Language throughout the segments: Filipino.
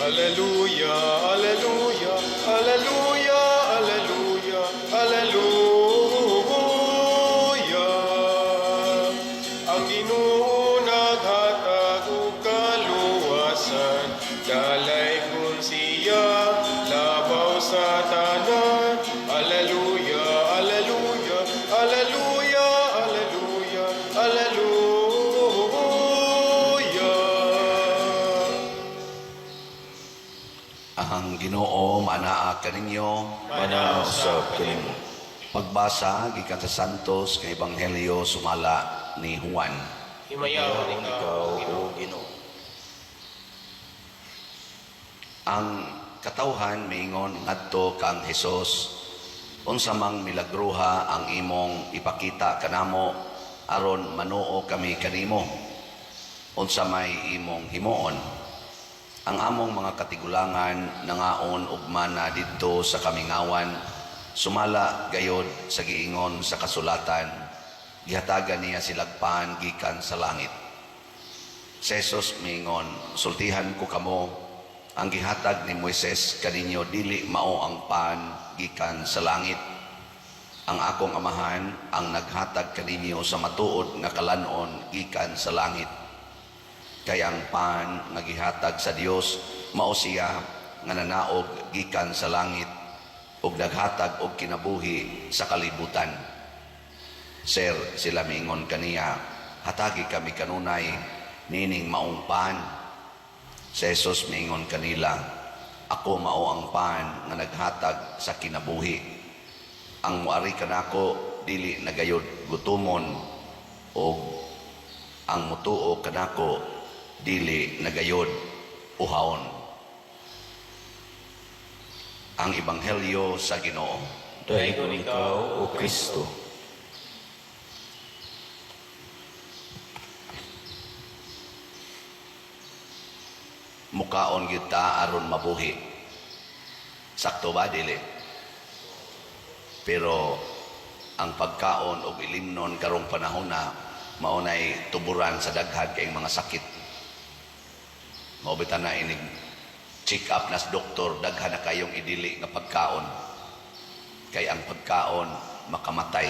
Alleluia, alleluia, alleluia, alleluia, alleluia. Ang Ginoo naghatag og kaluwasan, dalay kun siya labaw sa tanan. Alleluia, alleluia, alleluia, alleluia, alleluia. Ang Ginoo manaa kaninyo. Manaa usab kanimo. Pagbasa gikan sa Santos nga Ebanghelyo sumala ni Juan. Himayaw ikaw, o Ginoo. Ang katawhan miingon ngadto kang Hesus, unsa mang milagruha ang imong ipakita kanamo aron manuo kami kanimo. Unsa may imong himuon? Ang among mga katigulangan nangaon ug mana didto sa kamingawan, sumala gayod sa giingon sa kasulatan, gihatagan niya silagpan gikan sa langit. Si Jesus miingon, sultihan ko kamo, ang gihatag ni Moises kaninyo dili mao ang pan gikan sa langit. Ang akong amahan ang naghatag kaninyo sa matuod nga kalanon gikan sa langit. Kaya ang pan nga gihatag sa Dios mao siya nga nanaog gikan sa langit ug naghatag og kinabuhi sa kalibutan. Sir, sila miingon kaniya, hatagi kami kanunay nining maong pan. Si Jesus miingon kanila, ako mao ang pan nga naghatag sa kinabuhi. Ang muari kanako dili nagayod gutumon ug ang mutuo kanako dili nagayod uhawon. Ang Ebanghelyo sa Ginoo. Dayon ikaw, o Kristo. Mukaon gyud ta aron mabuhi. Sakto ba dili? Pero ang pagkaon og ilimnon karong panahon na maunay tuburan sa daghan kay mga sakit. Maobitan na inig check up nas doktor, daghan na kayong idili nga pagkaon. Kay ang pagkaon makamatay.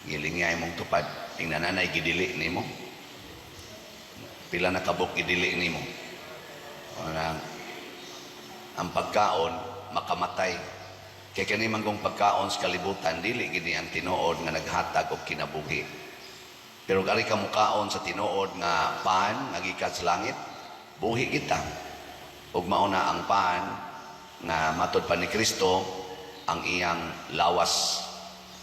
Gilingay mong tupad, ing nananay gidili nimo. Pila na kabuk gidili nimo. Ang pagkaon makamatay. Kay kani manggong pagkaon sa kalibutan dili gini ang tinuod nga naghatag og kinabuhi. Pero ari ka mukaon sa tinuod nga pan nga gikan sa langit, buhi kita. Ug mao na ang pan nga matud pa ni Kristo ang iyang lawas,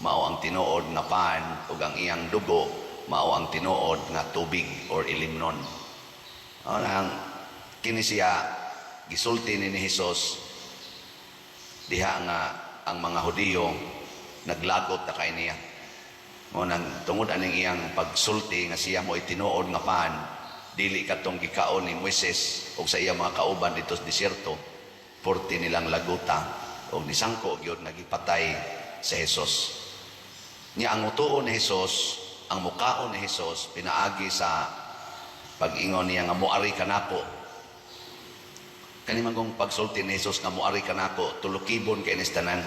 mao ang tinuod nga pan, ug ang iyang dugo mao ang tinuod nga tubig or ilimnon. Mao nang kini siya gisulti ni Hesus diha nga ang mga Hudiyo naglagot na kay niya. Mao nang tungod aning iyang pagsulti nga siya mo itinuod nga pan, dili katong gikaon ni Moises o sa iya mga kauban dito sa disyerto, 40 nilang laguta o nisangko gyud nagipatay sa Hesus. Nya ang utuon ni Hesus, ang mukaon ni Hesus pinaagi sa pag-ingon niya nga muari kanako. Kani manggong pagsulti ni Hesus nga muari kanako, tulukibon kay nistanan.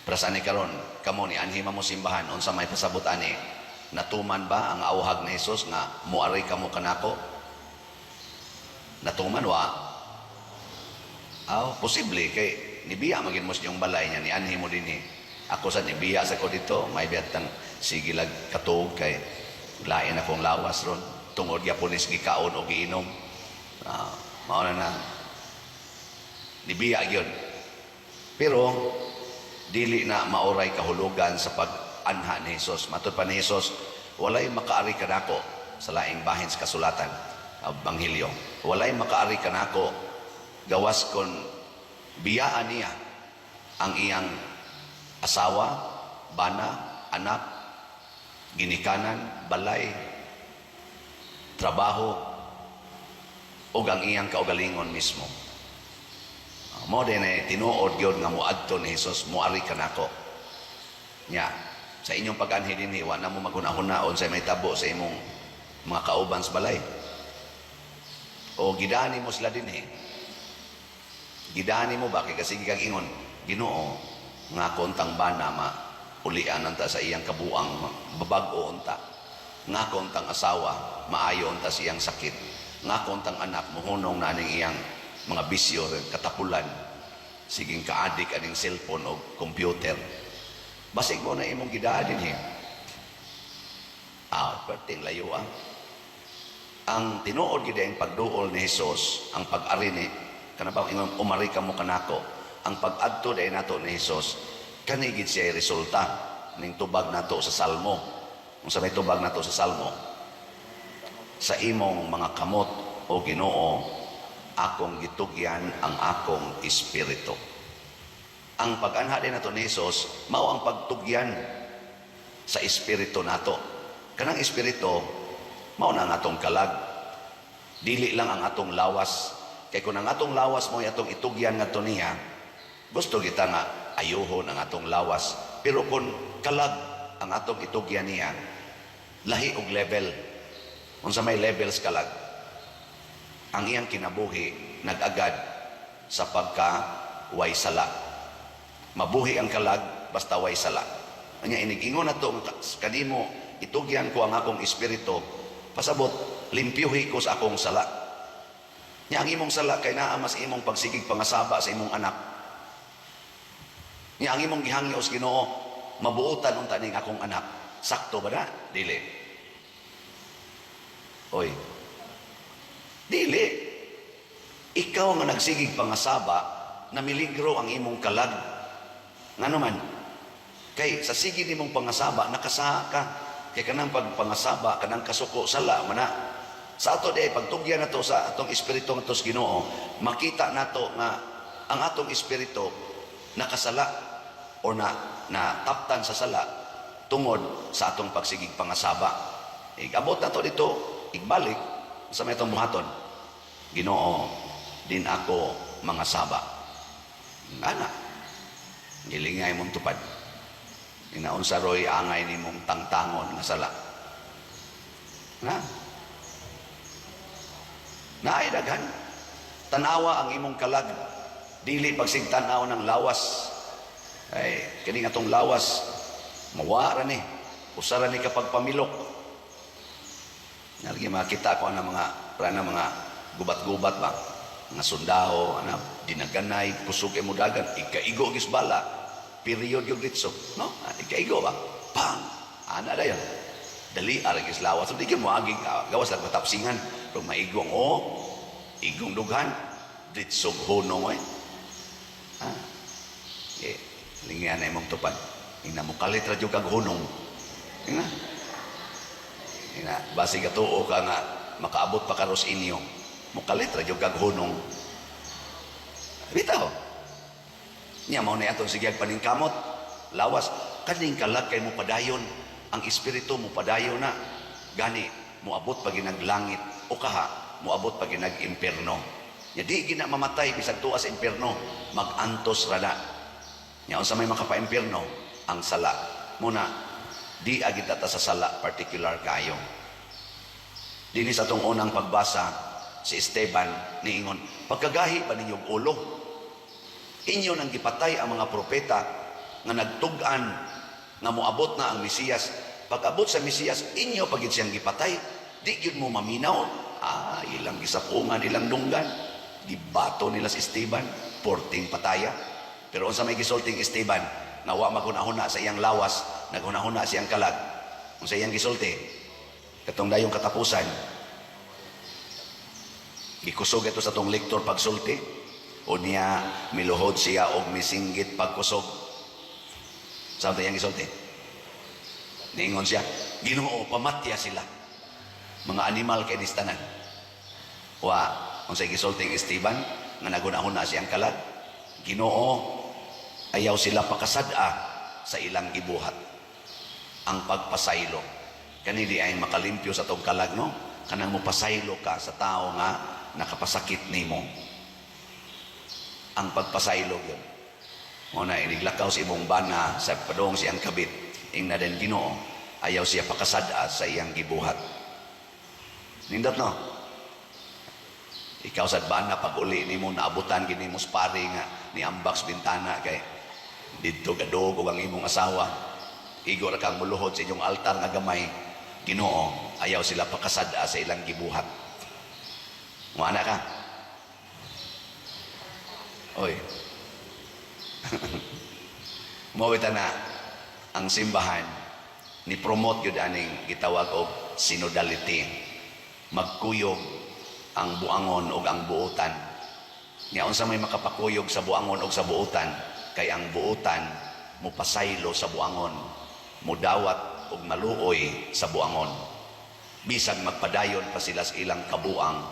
Prasani karon kamo ni anhi mo simbahan unsa may pasabot ani? Natuman ba ang awhag ni Hesus nga muari kamo kanako? Natuman wa? Posible kay nibiya magin mo sa iyong balay niya, ni anhi mo dinhi. Ako sa nibiya sa ko dito, may biyatang sige lag katuog kay lain akong lawas ron. Tungod yaponis gikaon o giinom. Mao na nibiya gyud. Pero dili na maoray kahulugan sa pag-anha ni Hesus. Matud pa ni Hesus, walay makaari kanako sa laing bahin sa kasulatan, Ebanghelyo. Walay makaari kanako gawas kon biyaan niya ang iyang asawa, bana, anak, ginikanan, balay, trabaho, o ang iyang kaugalingon mismo. Mo din ay tinuod gyud nga muadto ni Hesus, muari kanako. Nya, sa inyong pag-anhi dinhi, wa na mo maghunahon sa may tabo sa imong mga kauban sa balay. O gidani mo sila din Gidani mo ba? Kaya kasi kag ingon, Ginoo, nga kontang bana ulian anta sa iyang kabuang, babag-o unta. Nga kontang asawa, maayo unta sa iyang sakit. Nga kontang anak, muhunong na ning iyang mga bisyo, katapulan. Siging kaadik aning cellphone o computer. Basig mo na imong gidani din perting layo Ang tinuod gid ang pagduol ni Hesus, ang pag-ari ni kanabaw ingon umari ka mo kanako. Ang pag-adto day nato ni Hesus, kani gid siya resulta ning tubag nato sa Salmo. Unsa may tubag nato sa Salmo? Sa imong mga kamot o Ginoo, akong gitugyan ang akong espiritu. Ang pag-anha din nato ni Hesus, mao ang pagtugyan sa espiritu nato. Kanang espiritu, mao na ang atong kalag. Dili lang ang atong lawas. Kay kung ang atong lawas mo atong itugyan nga niya, gusto kita nga ayuhon ang atong lawas. Pero kung kalag ang atong itugyan niya, lahi og level. Unsa may levels kalag? Ang iyang kinabuhi nag-agad sa pagka way sala. Mabuhi ang kalag basta way sala. Anya inigingon nato kanimo itugyan ko ang akong espiritu, pasabot, limpyuhi ko sa akong sala. Nya ang imong sala kay naa mas imong pagsigig pangasaba sa imong anak. Nya ang imong gihangyo sa Ginoo, mabuutan unta ning akong anak. Sakto ba na? Dili. Oy. Dili. Ikaw nga nagsigig pangasaba, namiligro ang imong kalag. Ngano man? Kay sa sigig nimong pangasaba, nakasaha ka. Kaya kanang pagpangasaba, kanang kasuko, sala, mana. Sa ato day, pagtugyan na to sa atong espiritu ng tos Ginoo, makita na to nga ang atong espiritu nakasala o nataptan sa sala tungod sa atong pagsigig pangasaba. Abot na to dito, igbalik, sa may itong buhaton, Ginoo, din ako mangasaba. Ana, gilingay mong tupad. Inaon sa roy angay ni mong tangtangon nga sala. Naay daghan. Tanawa ang imong kalag. Dili pagsigtanaw ng lawas. Ay, kini atong lawas, mawara ni. Usara ni kapag pamilok. Nalagi makita ko ang mga gubat-gubat ba? Mga sundao, dinaganay, kusog mo dagan, ikaigo gisbala. Period yung ritso. No? Ikaigo ba? Pang! Ana na yun. Dali, aragis lawas. So, di ka mo aging gawas lang matapsingan. Pero maigong, igong dughan. Ritsog hunong, lingyan na imong tupad. Ina mo kalit radyo kag hunong. Basi ka tuo ka nga, makaabot pa karos inyo. Mukalit radyo kag hunong. Bitaw. Niya mao na atong sigyag paningkamot, lawas kaning kalag kay mo padayon, ang espiritu mo padayon na gani moabot pag naglangit o kaha moabot pag nag-imperno. Nya di gina mamatay bisag tuwa sa imperno, magantos rada. Nya unsa may makapa-imperno ang sala. Muna di agita ta sa sala particular kayo. Dinhi sa atong unang pagbasa si Esteban niingon, pagkagahi pa ninyong ulo. Inyo nang gipatay ang mga propeta nga nagtug-an nga moabot na ang Mesiyas. Pag-abot sa Mesiyas, inyo pagit siyang gipatay. Di yun mo maminaw. Ilang gisapungan, ilang dunggan. Gibato nila si Esteban, porting pataya. Pero unsa may gisulting Esteban, nawa maghunahuna sa iyang lawas, naghunahuna sa iyang kalag. Unsa iyang gisulti, katong dayong katapusan, gikusog ito sa tong lektor pagsulti. O niya miluhod siya og misinggit pagkusog. Saan ito yung isulti? Niingon siya, Ginoo, pamatya sila. Mga animal kay nistanan. Kung sa gisulting Esteban, nga nagunahon siyang kalag, Ginoo, ayaw sila pakasada sa ilang gibuhat. Ang pagpasaylo. Kanili ay makalimpyo sa tong kalag, no? Kanang mo pasaylo ka sa tao nga nakapasakit nimo. Ang pagpasaylo yun. Muna, iniglakaw si imong bana sa padong siyang kabit. Ing na din Ginoo, ayaw siya pakasada sa iyang gibuhat. Nindot no? Ikaw sad bana pag uli nimo naabutan gini mo sparring nga ni ambak sa bintana kay didto kadog og ang imong asawa. Igo ra kang muluhod sa inyong altar nga gamay. Ginoo, ayaw sila pakasada sa ilang gibuhat. Mo ana ka. Oy. Mawita na ang simbahan ni promote yun aning gitawag og synodality. Magkuyog ang buangon o ang buutan. Nga unsa may makapakuyog sa buangon o sa buutan, kay ang buutan mupasaylo sa buangon, mudawat og maluoy sa buangon. Bisag magpadayon pa sila sa ilang kabuang,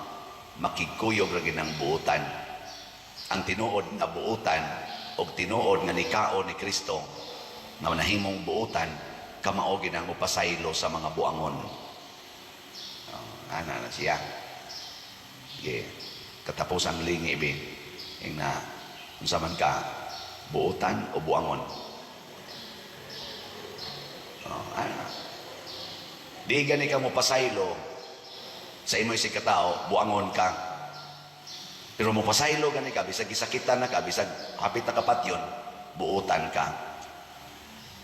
makikuyog ra gid ang buutan. Ang tinuod nga buutan o tinuod nga nikao ni Kristo na nahimong buutan, kamao gid ang mupasaylo sa mga buangon. Ana na siya. Okay. Katapusang lingi ibi. Yung na, unsa man ka, buutan o buangon. Ana. Di gani ka mo pasaylo sa imo'y sikatao, buangon ka. Pero mo pasaylo gani ka, bisag gisakitan na ka, bisag hapit na kapatyon, buutan ka.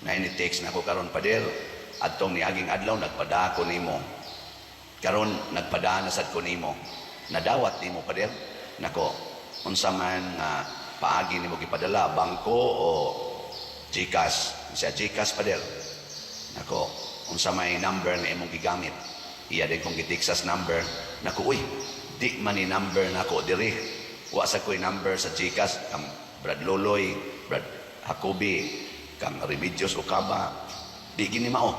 Na ini-text na ko karon pader, adtong niaging adlaw, nagpada ko nimo. Karon nagpada na sad ko nimo. Nadawat nimo pader. Nako, unsa man nga paagi nimo gipadala, bangko o GCash. Siya GCash pader. Nako, unsa may number na imong gigamit. Iya din kong gitiksas number. Nako, uy, di man ni number nako diri. Wa sa ko'y number sa GCash. Kang Brad Loloy, Brad Hakobi, kang Remedios Okaba. Di gini mao.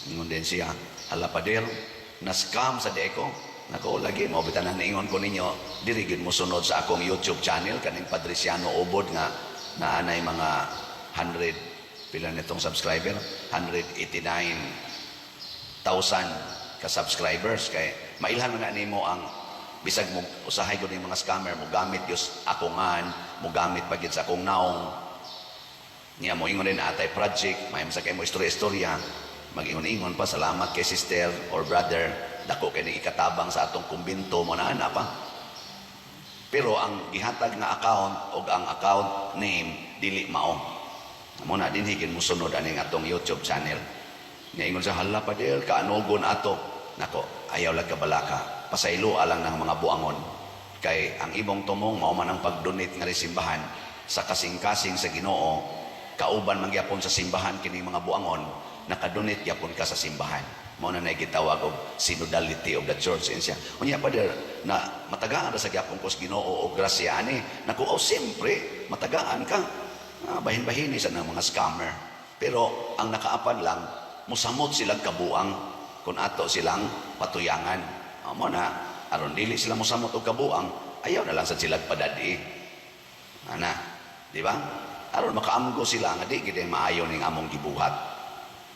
Ngun din siya, hala pader, na-scam sa di ko. Nako, lagi mo bitanan naingon ko ninyo, dirigid mo sunod sa akong YouTube channel, kaning Padresiano Ubod nga naanay mga 100, pila nitong subscriber? 189,000 ka-subscribers. Kay mailhan na nimo ang bisag mo usahay ko ng mga scammer, mo gamit yus akongan, mo gamit pagid sa akong naong. Niya mo ingon din atay project, may masakay mo istorya-istorya, mag-ingon-ingon pa, salamat kay sister or brother, dako kay ikatabang sa atong kumbinto mo na pa. Pero ang gihatag nga account o ang account name dili mao. Mo na din higin mo sunod aning atong YouTube channel. Nga ingon sa hala pa der kaanogon ato. Nako, ayaw lang kabalaka. Pasaylo alang ng mga buangon. Kay ang ibong tumong mao man ang pag-donate nga simbahan sa kasing-kasing sa Ginoo, kauban man gyapon sa simbahan kining mga buangon, nakadonate gyapon ka sa simbahan. Mao na gitawag og synodality of the church siya. Unya pa der na matagaan sa gyapon ko sa Ginoo og grasya ani. Naku, siyempre matagaan ka. Bahin-bahin sa ng mga scammer. Pero ang nakaapad lang, musamot silang kabuang kung ato silang patuyangan. Amo na aron dili sila musamot og kabuang, ayaw na lang sa silag padadi. Ana, di ba? Aron makaamgo sila nga di gid maayo ning among gibuhat.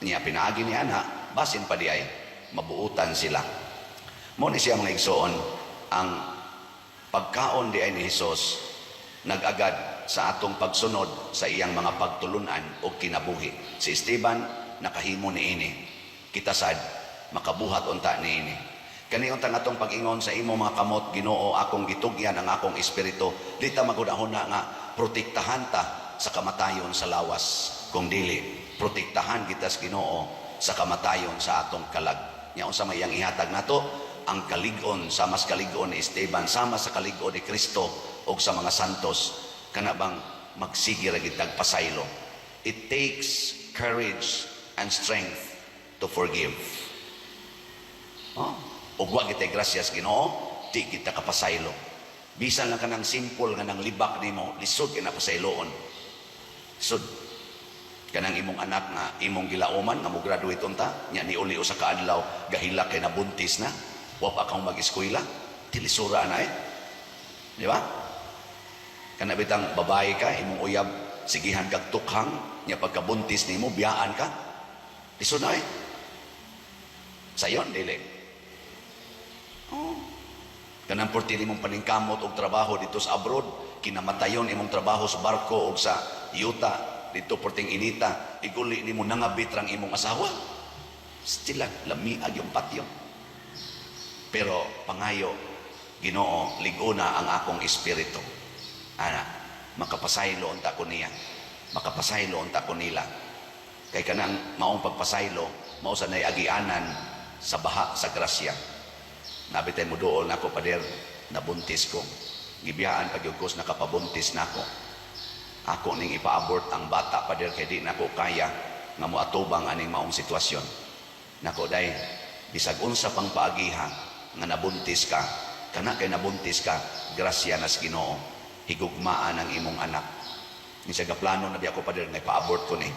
Niya pinaagi ni ana, basin pa di ay mabuutan sila. Mo ni siya mga igsoon, ang pagkaon di ay ni Hesus nagagad sa atong pagsunod sa iyang mga pagtulunan o kinabuhi. Si Esteban nakahimo ni ini. Kita sad makabuhat unta ni ini. Kani unta atong pag-ingon sa imo mga kamot, Ginoo, akong gitugyan ang akong espiritu. Di ta magudahon nga protektahan ta sa kamatayon sa lawas. Kung dili, protektahan kita sa Ginoo sa kamatayon sa atong kalag. Nya unsa may iyang ihatag nato? Ang kalig-on, sama sa kalig-on ni Esteban, sama sa kalig-on ni Kristo o sa mga santos, kana bang magsige ra gid pasaylo. It takes courage and strength to forgive. Ug wa kita gracias Ginoo, di kita kapasaylo. Bisan lang kanang simple nga nang libak nimo, lisod kina pasayloon. Lisod. Kanang imong anak nga imong gilauman nga mo graduate unta, nya ni uli usa ka adlaw gahilak kay nabuntis na, wa pa kang mag-eskwela, tilisura na Di ba? Kana bitang babae ka, imong uyab, sigihan kag tukhang, nya pagkabuntis nimo biyaan ka. Lisod na Sayon, dili. Kanang porti nimong paningkamot og trabaho dito sa abroad, kinamatayon imong trabaho sa barko o sa yuta, dito porting inita, iguli nimo nangabit rang imong asawa. Still lamiag yung patio. Pero pangayo, Ginoo, liguna ang akong espiritu. Ana, makapasaylo unta ko niya. Makapasaylo unta ko nila. Kay kanang maong pagpasaylo, mao sa nay agianan sa baha sa grasya. Nabitay mo dool nako pader, nabuntis ko. Gibiyaan pagyugkos nakapabuntis nako. Ako ning ipaabort ang bata pader kay di nako kaya nga moatubang aning maong sitwasyon. Nako day, bisag unsa pang paagiha nga nabuntis ka, kana kay nabuntis ka, grasya nas Ginoo, higugmaan ang imong anak. Ni sa plano na di ako pader nga ipaabort ko ni.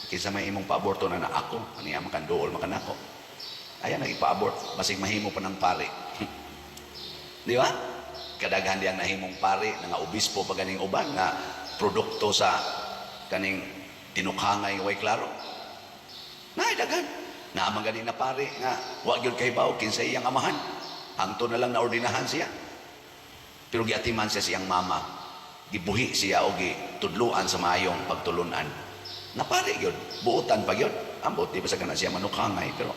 Kinsa may imong paaborto na ako, ani ang makanduol makanako. Ayan ang ipaabort, basig mahimo pa ng pari. Di ba? Kadaghan diyang nahimong pari, nga obispo pa ganing uban, nga produkto sa kaning tinukhangay way klaro. Daghan. Naamang ganing na pari, nga wag yun kay bao, kinsa iyang amahan. Hangto na lang naordinahan siya. Pero giatiman siya siyang mama. Gibuhi siya o gitudluan sa mayong pagtulunan. Napari yun. Buutan pa yun. Ambot, di ba sa kana siya manukhangay, pero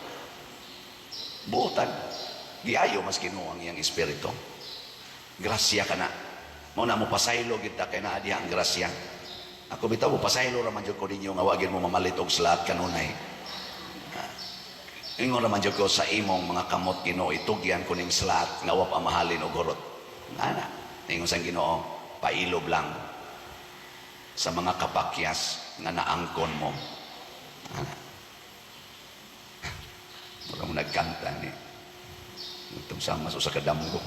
buutan. Giayo mas Ginoo ang iyang espiritu. Grasya ka na. Mauna mo pasaylo kita kay naa diha ang grasya. Ako bitaw mo pasaylo ra man jud ko ninyo nga wagin mo mamalit og salat kanunay. Ingon ra man jud ko sa imong mga kamot Ginoo, itugyan ko ning salat nga wa pa mahalin og gorot. Ana, ingon sang Ginoo, pailob lang sa mga kapakyas nga naangkon mo. Ana. Mura mo nagkanta ni. Itong sama sa kadamgo.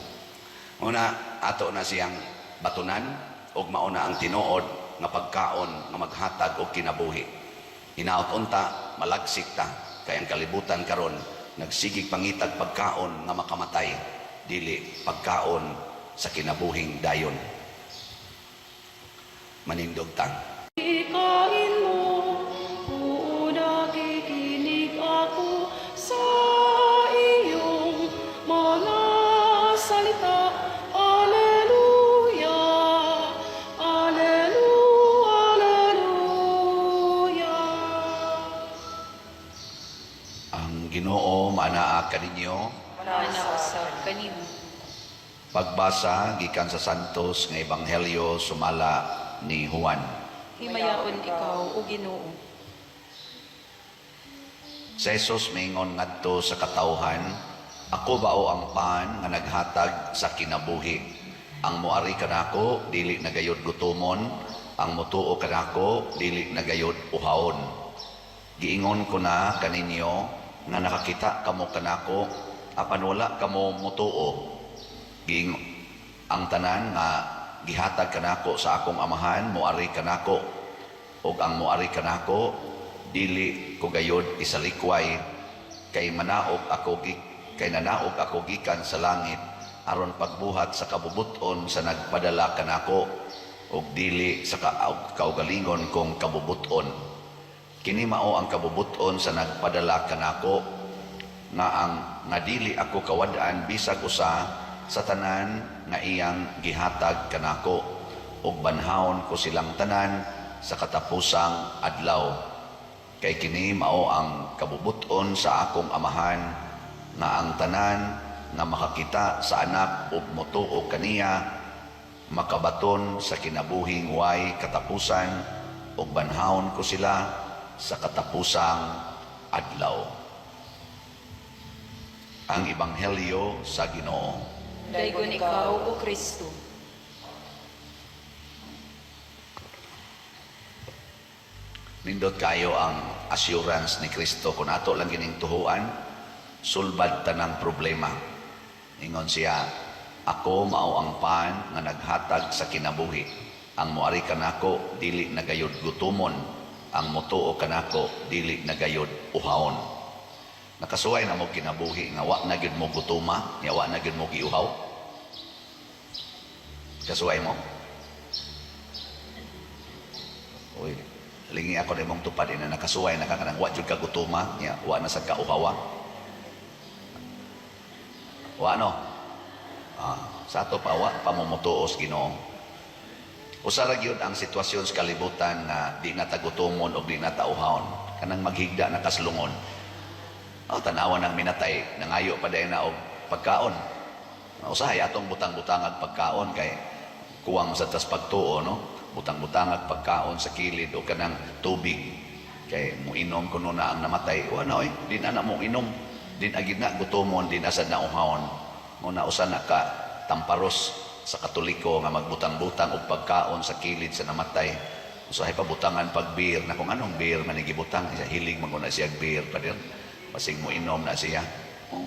Una, ato na siyang batunan og mauna ang tinuod nga pagkaon nga maghatag og kinabuhi. Hinaot unta, malagsik ta, kay ang kalibutan karon nagsigig pangitag pagkaon nga makamatay, dili pagkaon sa kinabuhing dayon. Manindog ta. Ikain mo, buo nakikinig ako sa iyong mga salita. Alleluia, Alleluia, Alleluia. Ang Ginoo manaa kaninyo. Manausap kanimo. Pagbasa gikan sa Santos nga Ebanghelyo sumala ni Juan. Himayaon ikaw, o Ginoo. Si Jesus mingon ngadto sa katawhan, ako bao ang pan nga naghatag sa kinabuhi. Ang moari kanako dili nagayod gutomon, ang motuo kanako dili nagayod uhawon. Giingon ko na kaninyo nga nakakita kamo kanako apan wala kamo motuo. Ang tanan nga gihatag kanako sa akong amahan moari kanako, ug ang moari kanako dili ko gayod isalikway, kay nanaog ako gikan sa langit aron pagbuhat sa kabubuton sa nagpadala kanako, ug dili sa kaugalingon kong kabubuton. Kini mao ang kabubuton sa nagpadala kanako, nga dili ako kawad-an bisag usa sa tanan nga iyang gihatag kanako, ug banhawon ko silang tanan sa katapusang adlaw. Kay kini mao ang kabubuton sa akong amahan, nga ang tanan nga makakita sa anak ug motuo kaniya makabaton sa kinabuhing way katapusan, ug banhawon ko sila sa katapusang adlaw. Ang Ebanghelyo sa Ginoo. Daygon ikaw, o Kristo. Nindot kayo ang assurance ni Kristo kung ato lang gining tuhuan, sulbad tanang problema. Ingon siya, ako mao ang pan nga naghatag sa kinabuhi. Ang moari kanako dili nagayod gutumon, ang motuo kanako dili nagayod uhawon. Nakasuway na mo kinabuhi nga wa na gyud mo gutuma, nga wa na gyud mo giuhaw. Kasuway mo? Uy, lingi ako na imong tupad na nakasuway na kanang wa jud ka gutuma, nga wa na sad ka uhawa. Wa no? Sa ato pa wa pamumutuos Ginoo. Usa ra gyud ang sitwasyon sa kalibutan nga di na tagutumon o di na tauhawon, kanang maghigda na kaslungon. Tanawan ng minatay, nangayo pa dahil na og pagkaon. Usahay atong butang-butangag pagkaon kay kuwang sa tas pagtuo, no? Butang-butangag pagkaon sa kilid o kanang tubig. Kay mo inom kuno na ang namatay. Wala oy, di na mo inom. Din agid na gutomon, din asad na uhawon. Muna usa na ka tamparos sa Katoliko nga magbutang-butang og pagkaon sa kilid sa namatay. Usahay pa butangan pag beer na kung anong beer man gibutang, siya hilig man na siya beer pa din. Pasing mo inom na siya. Oh.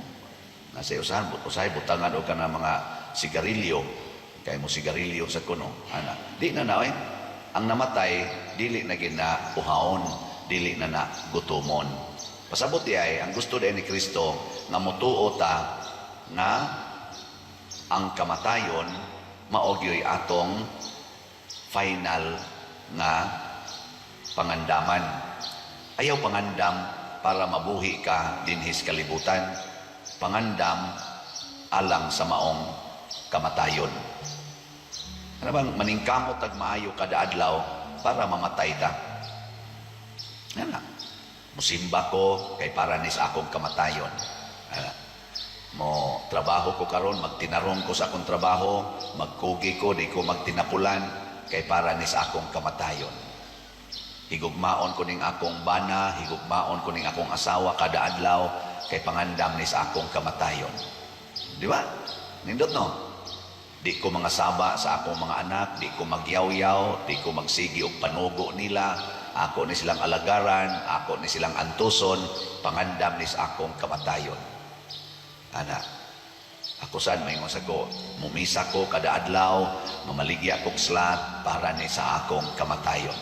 Nasa usahay butangan o ka na mga sigarilyo. Kaya mo sigarilyo sa kuno. Ana. Di na na, eh. Ang namatay, dili na gina uhaon, dili na gutomon. Pasabot ay, ang gusto din ni Kristo, nga mutuo ta na ang kamatayon, maogyo'y atong final nga pangandaman. Ayaw pangandam para mabuhi ka dinhis kalibutan. Pangandam alang sa maong kamatayon. Ano bang maningkamot ag maayo kada adlaw para mamatay ta? Ano? Musimba ko kay para nis akong kamatayon. Ano? Mo trabaho ko karon, magtinarong ko sa akong trabaho, magkugi ko, di ko magtinapulan kay para nis akong kamatayon. Higugmaon ko ning akong bana, higugmaon ko ning akong asawa kada adlaw kay pangandam nis akong kamatayon. Di ba? Nindot no? Di ko mga saba sa akong mga anak, di ko magyaw-yaw, di ko magsigi og panugo nila, ako ni silang alagaran, ako ni silang antuson, pangandam ni sa akong kamatayon. Ana, ako saan may masago, mumisa ko kada adlaw, mamaligya kong slat para ni sa akong kamatayon.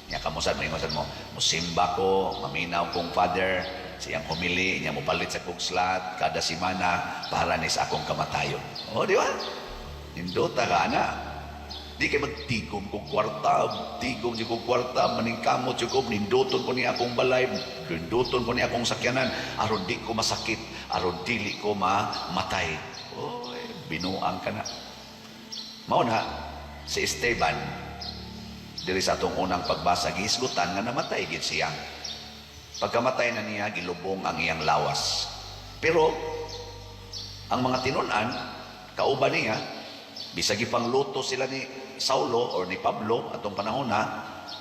Nya kamo saan may masago mo, musimba ko, maminaw kong father, siyang humili, niya mupalit sa kong slat kada simana para ni sa akong kamatayon. O, di ba? Hindota ka, ana. Di kayo magtigom kong kwarta, tigom di kong kwarta, maningkamot yung kong, ninduton ko ni akong balay, ninduton ko ni akong sakyanan, aron di ko masakit, aron dili ko mamatay. Oy, binuang ka na. Mao na, si Esteban, diri sa atong unang pagbasa, gisgutan nga namatay gid siya. Pagkamatay na niya, gilubong ang iyang lawas. Pero, ang mga tinunan, kauban niya, bisag ipang luto sila ni Saulo or ni Pablo atong panahon na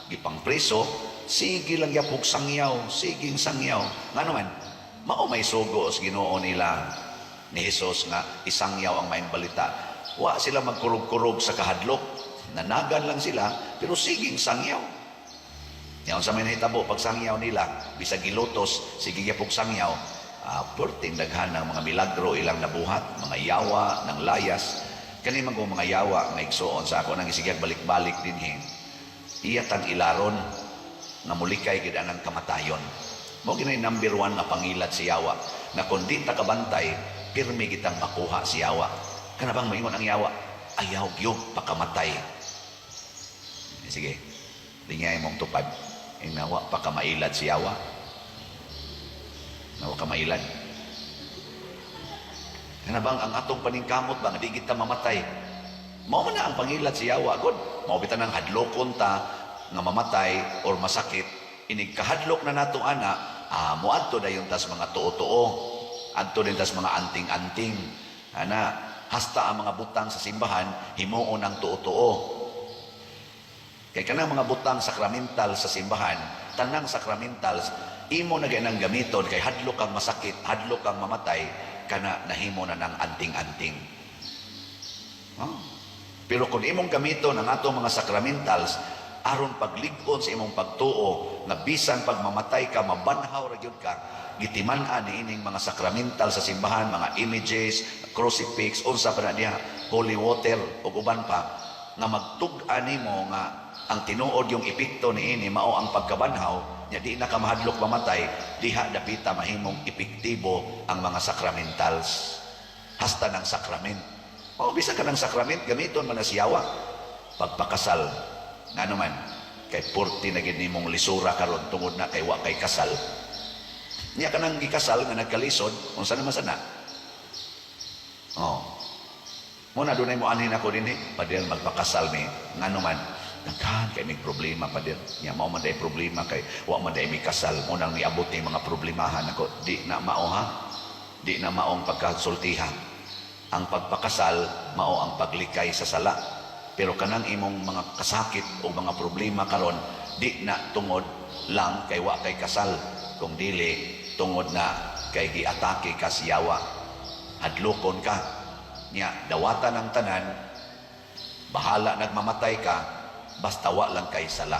gipang preso, sige lang yapog sangyaw, siging sangyaw. Nga naman, mao may sugo sa Ginoo nila ni Jesus nga isangyaw ang maayong balita. Wa sila magkurog-kurog sa kahadlok, nanagan lang sila, pero siging sangyaw. Yan sa may nahitabo, pag sangyaw nila, bisag gilutos, sige yapog sangyaw, perting daghan ng mga milagro ilang nabuhat, mga yawa ng layas. Kani man kong mga yawa nga igsuon sa ako nang isigyag balik-balik dinhi. Iya tang ilaron nga mulikay gid anang kamatayon. Mao ginay number 1 nga pangilat si yawa na kun di ta kabantay pirmi kitang makuha si yawa. Kana bang maingon ang yawa? Ayaw gyud pakamatay. Sige. Dingay mong tupad. Inawa pa ka mailat si yawa. Nawa ka mailat. Kana bang ang atong paningkamot bang di kita mamatay? Mao man na ang pangilat si yawa gud. Mao bitan ang hadlokon ta nga mamatay or masakit. Inig kahadlok na nato ana, moadto dayon tas mga tuo-tuo. Adto din tas mga anting-anting. Ana, hasta ang mga butang sa simbahan himuon ang tuo-tuo. Kay kanang mga butang sakramental sa simbahan, tanang sakramentals imo na ganang gamiton kay hadlok kang masakit, hadlok kang mamatay, kana nahimo na ng anting-anting. Oh. Pero kung imong gamiton ang atong mga sakramentals, aron paglig-on sa imong pagtuo, nga bisan pag mamatay ka, mabanhaw ra gyud ka, gitiman-an ni ining mga sakramental sa simbahan, mga images, crucifix, unsa pa na diha, holy water, o uban pa, nga magtug-an nimo nga ang tinuod yung epekto ni ini mao ang pagkabanhaw, nya di na ka mahadlok mamatay, diha dapita mahimong epektibo ang mga sakramentals. Hasta ng sakrament. O bisa ka ng sakrament, gamiton man na siyawa. Pagpakasal, nga naman, kay purti na gid nimong lisura karon tungod na kay wa kay kasal. Nya ka nang gikasal nga nagkalisod, unsa naman sana? Oh. Muna dunay mo anin ako dinhi, padil magpakasal mi, nga naman, daghan kay may problema pa din. Nya mao man day problema kay wa man day mi kasal, mo nang niabot ni mga problemahan ako. Di na mao ha. Di na maong pagkasultihan. ang pagpakasal mao ang paglikay sa sala. Pero kanang imong mga kasakit o mga problema karon di na tungod lang kay wa kay kasal, kung dili tungod na kay giatake ka siyawa, hadlokon ka nya, dawatan ng tanan, bahala nagmamatay ka, basta wa lang kay sala.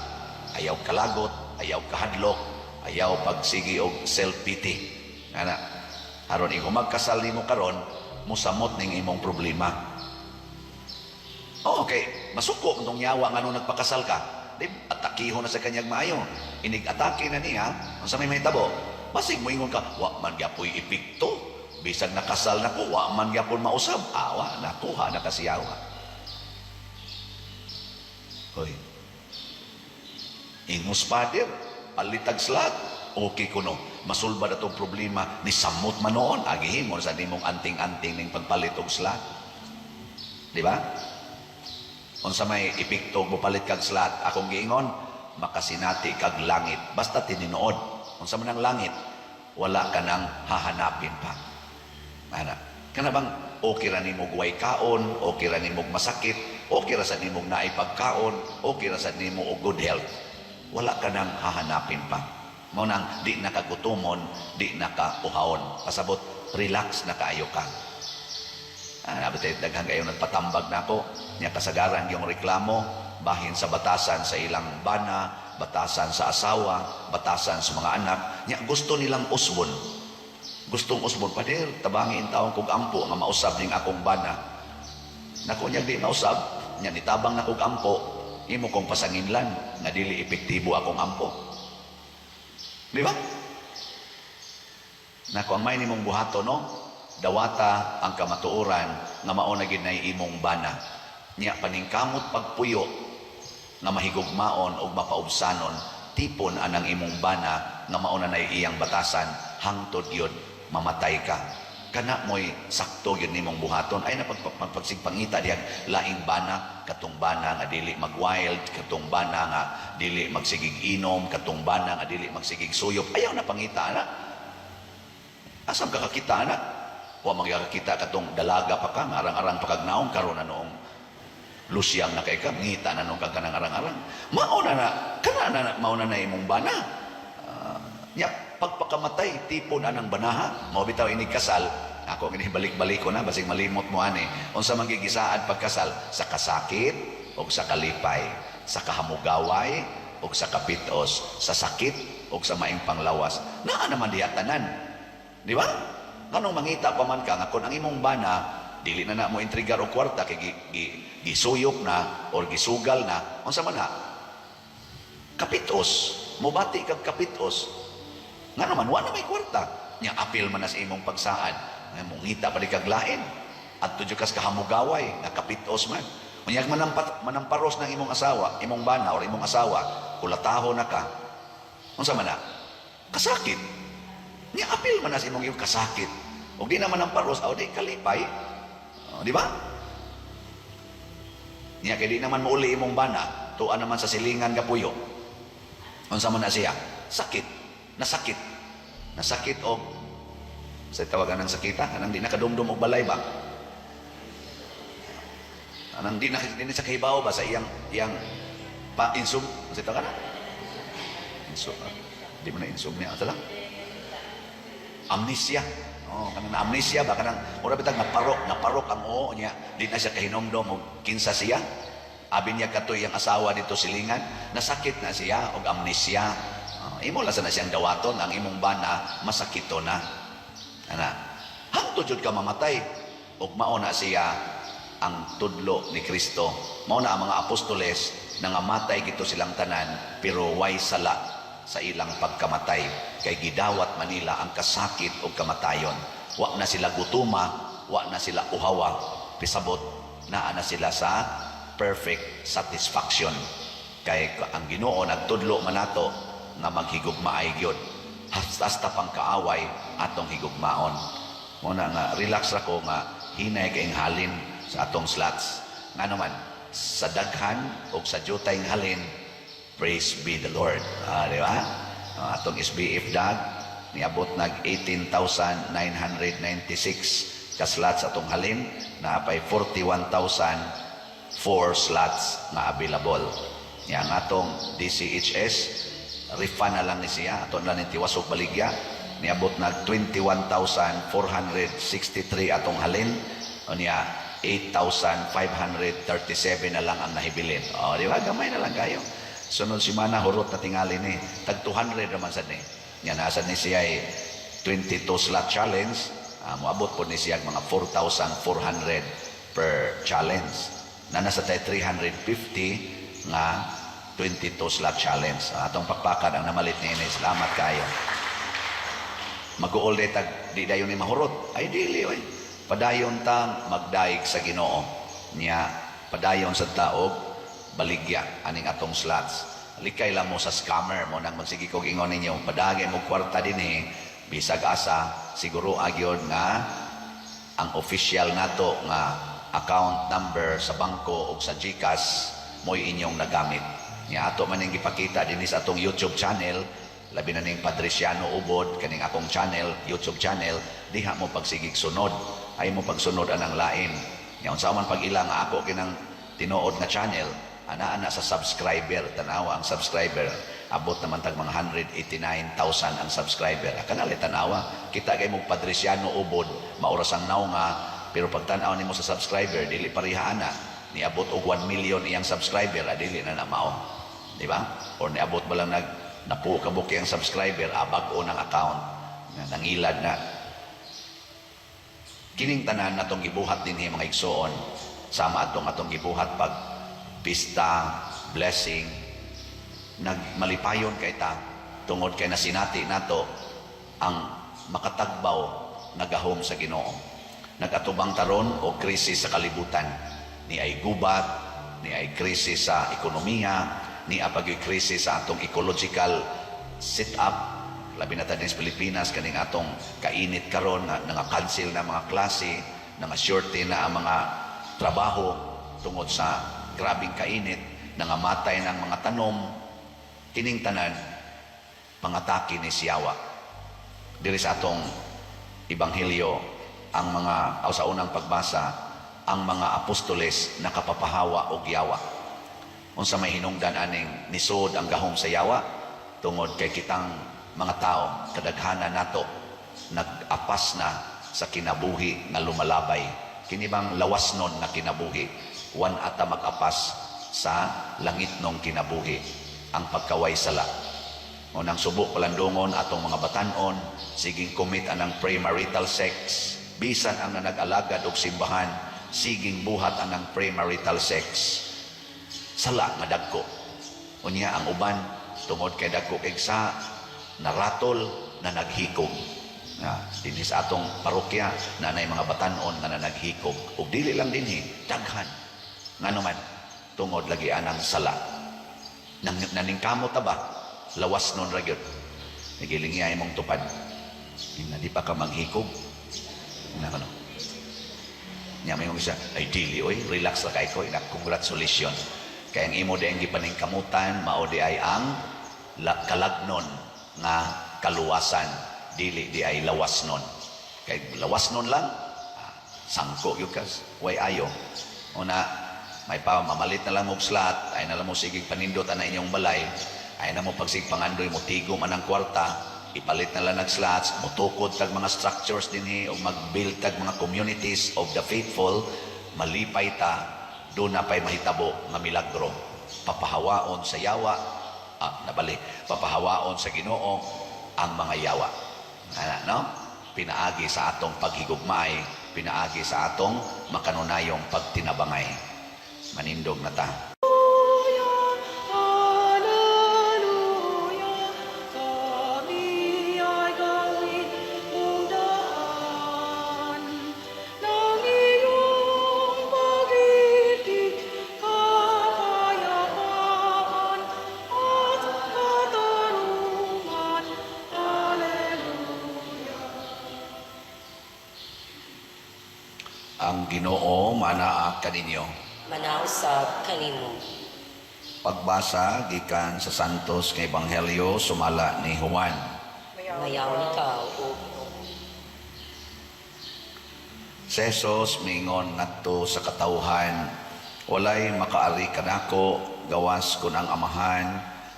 Ayaw kalagot, ayaw kahadlok, ayaw pagsigi og self-pity. Ana, aron ikaw magkasal nimo karon, musamot ning imong problema. Okay, masuko kung yawa nga nung nagpakasal ka, di atakiho na sa kanyang maayo. Inig-atake na niya, kung sa may tabo, basig mo ingon ka, wa man gyapoy ipikto, bisag nakasal na ko, wa man gyapon mausab, awa, nakuha na kasiyawa. Hoy, ingos pader, palitag slat, okay kuno, masulba na itong problema, ni samot man noon, agihim mo sa nimong anting-anting ning pagpalit og slat. Di ba? Kung sa may ipikto, bupalit kag slat, akong giingon, makasinati kag langit, basta tininood. Kung sa manang langit, wala ka nang hahanapin pa. Ana, kana bang okay ra nimog way kaon, okay ra nimog masakit, okay ra sa nimog naay pagkaon, okay ra sa nimo og good health. Wala ka nang hahanapin pa. Mao nang di nakagutumon, di nakauhaon. Pasabot, relax na kaayo ka. Abitay daghang kayo nagpatambag nako, nya kasagaran yung reklamo bahin sa batasan sa ilang bana, batasan sa asawa, batasan sa mga anak, nya gusto nilang usbon. Gustong usbon pa der, tabangi in taong kog ampo nga mausab ning akong bana. Nako nya di mausab, nya nitabang na kog ampo, imo kong pasanginlan nga dili epektibo akong ampo. Di ba? Nako ang may nimong buhato no, dawata ang kamatuoran nga mao na gid nay imong bana. Nya paningkamot pagpuyo nga mahigugmaon og mapaubsanon, tipon anang imong bana nga mao na nay iyang batasan hangtod gyud mamatay ka. Kana mo'y sakto yun nimong buhaton. Ay napagsigpangita diyan, laing bana, katong bana nga dili mag-wild, katong bana nga dili magsigig inom, katong bana nga dili magsigig suyop. Ayaw na pangita na. Asam ka kakita na? Wa magkakita katong dalaga pa ka, arang-arang pakagnaong karon na noong lusyang na kay ka, ngita na noong kagkanang arang-arang. Mauna na, kana na, mauna na imong bana. Pagpakamatay, tipo na ng banaha, mo bitaw inig kasal, ako balik-balik ko na, basig malimot mo ani, unsa man gigisaad pagkasal, sa kasakit, o sa kalipay, sa kahamugaway, o sa kapitos, sa sakit, o sa maing panglawas, naa naman dihatanan. Di ba? Kanong mangita pa man ka, nga kung ang imong bana, dili na mo intrigar o kwarta, kay gisuyok na, o gisugal na, unsa man na, kapitos, mubati kag kapitos, nga naman, wala may kwarta. Nya apil man na sa imong pagsaad. Nga mong ngita pa di kaglain. At tudyo kas kahamugaway, nga kapitos man. Unyag manamparos ng imong asawa, imong bana, o imong asawa, kulataho na ka. Unsa man na? Kasakit. Nya apil man na sa imong kasakit. O di naman ang paros, o di kalipay. Di ba? Nya kaya di naman mauli imong bana, tuan naman sa silingan kapuyo. Unsa man na siya? Sakit. Nasakit og sa tawagan ng sakita, kanang di nakadumdum og balay ba? Kanang di sa kahibaw ba sa iyang pa-insum? Sa tawagan? Insum. Di mo na insum niya. Ito lang. Amnesia. Kanang na-amnesia ba? Kanang, mura bitang naparok ang oo niya. Di na siya kahinomdom og kinsa siya. Abi niya kato iyang asawa dito silingan. Nasakit na siya og amnesia. Imo lang sana siyang dawaton, ang imong bana masakito na. Ana, hangtod jud ka mamatay ug mao na siya ang tudlo ni Kristo. Mao na ang mga apostoles nangamatay gito silang tanan pero way sala sa ilang pagkamatay kay gidawat manila ang kasakit ug kamatayon. Wa na sila gutuma, wa na sila uhawa, pisabot naa na sila sa perfect satisfaction. Kay ang Ginoo nagtudlo man nato nga maghigugmaay gyud hasta pang kaaway atong higugmaon. Muna nga relax ra ko nga hinay kay halin sa atong slots nga naman sa daghan o sa jutay ng halin, praise be the Lord. Di ba? Atong SBF dag niabot nag 18,996 ka slots atong halin, naapay 41,004 slots nga available. Yang atong DCHS, refund na lang ni siya, atong lang ni Tiwasog Baligya, niabot na 21,463 atong halin, o niya 8,537 na lang ang nahibilin. O, di ba? Gamay na lang kayo. Sunod simana, hurot na tingali ni. Tag 200 naman sa ni. Yan, nasa ni siya ay 22 slot challenge. Moabot po ni siya mga 4,400 per challenge. Na nasa tayo 350 nga 22 slot challenge. Atong pakpakan ang namalit ni ini. Salamat kayo. Mag-uol tag di dayon ni mahurot. Ay dili oy. Padayon ta magdaig sa Ginoo. Niya padayon sa taog baligya aning atong slots. Likay lang mo sa scammer mo nang magsigi kog ingon ninyo. Padagay mo kwarta dinhi bisag asa siguro agyon nga ang official nato nga account number sa bangko o sa GCash mo'y inyong nagamit. Niya ato man ning gipakita dinhi sa atong YouTube channel. Labi na ning Padresiano Ubod, kaning akong channel, YouTube channel, diha mo pagsigig sunod. Ay mo pagsunod anang lain. Ngayon sa man pag-ila nga ako kinang tinuod nga channel, ana-ana sa subscriber, tanawa ang subscriber, abot naman tag mga 189,000 ang subscriber. Kanali tanawa, kita kay mo Padresiano Ubod, maoras ang naw nga, pero pag tanaw nimo sa subscriber, dili pareha ana. Niabot og 1 million iyang subscriber, dili na mao. Di ba? Or niabot ba lang napuo kabuk ang subscriber, bag-o ng account, nangilad na. Kining tanan natong gibuhat din mga igsoon, sama atong gibuhat pag pista, blessing, nagmalipayon kay ta, tungod kay nasinati nato ang makatagbaw nagahom sa Ginoo. Nagatubang taron o krisis sa kalibutan, ni ay gubat, ni ay krisis sa ekonomiya, ni apagyoy krisis sa atong ecological setup, labi na tayo sa Pilipinas, kaning atong kainit karon nga cancel na mga klase, nga shorty na ang mga trabaho tungod sa grabing kainit, nangamatay ng mga tanom, kining tanan, pangatake ni siyawa. Diri sa atong Ebanghelyo, ang mga, sa unang pagbasa, ang mga apostoles nakapapahawa o yawa. Unsa may hinungdan aning nisod ang gahom sa yawa tungod kay kitang mga tao kadaghanan nato nag-apas na sa kinabuhi nga lumalabay. Kini bang lawasnon na kinabuhi, wan ata mag-apas sa langit nung kinabuhi, ang pagkaway sala. Unang subok palandungon atong mga batanon, siging commit anang premarital sex, bisan ang nanag-alagad og simbahan, siging buhat anang premarital sex. Sala nga dagko. Unya ang uban tungod kay dagko kay sa naratol na naghikog. Dinhi sa atong parokya na nay mga batanon nga naghikog. Ug dili lang dinhi, daghan. Ngano man tungod lagi anang sala. Naningkamot ta ba? Lawas nun ra gyud. Nagilingyay mong tupad. Di pa ka maghikog. Ngano? Nya may isa, ay dili oy, relax ra kay ko, congratulations. Kaya ang imo di ang gipaningkamutan, mao di ay ang kalagnon nga kaluwasan, dili di ay lawasnon. Kay lawasnon lang, sangko yung kas, way ayo. Una, may pa mamalit na lang mo slot, ay na lang mo sigig panindot na inyong balay, ay na mo pagsig pangandoy mo tigom anang kwarta, ipalit na lang nag-slots, mutukod tag mga structures dinhi o mag-build tag mga communities of the faithful, malipay ta, doon na pa'y mahitabo nga milagro. Papahawaon sa yawa, papahawaon sa Ginoo ang mga yawa. No? Pinaagi sa atong paghigugmaay, pinaagi sa atong makanunayong pagtinabangay. Manindog na ta. Ang Ginoo manaa kaninyo. Manausab kanimo. Pagbasa gikan sa Santos nga Ebanghelyo sumala ni Juan. Mayaw ikaw o Si Jesus miingon ngadto sa katawhan, walay makaari kanako gawas kun ang amahan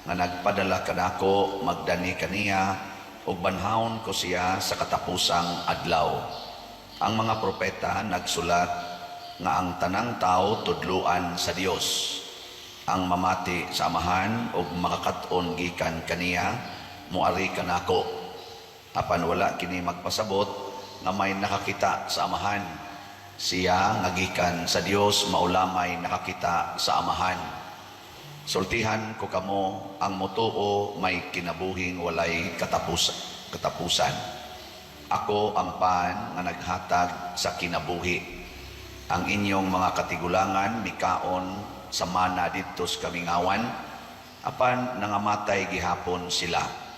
nga nagpadala kanako magdani kaniya ug banhawon ko siya sa katapusang adlaw. Ang mga propeta nagsulat nga ang tanang tao tudluan sa Dios. Ang mamati sa amahan ug makakat-on gikan kaniya muari kanako. Apan wala kini magpasabot nga may nakakita sa amahan. Siya ngagikan sa Dios maulamay nakakita sa amahan. Sultihan ko kamo ang motuo may kinabuhing walay katapusan. Ako ang paan nga naghatag sa kinabuhi. Ang inyong mga katigulangan mikaon sa mana didto sa kamingawan, apan nangamatay gihapon sila.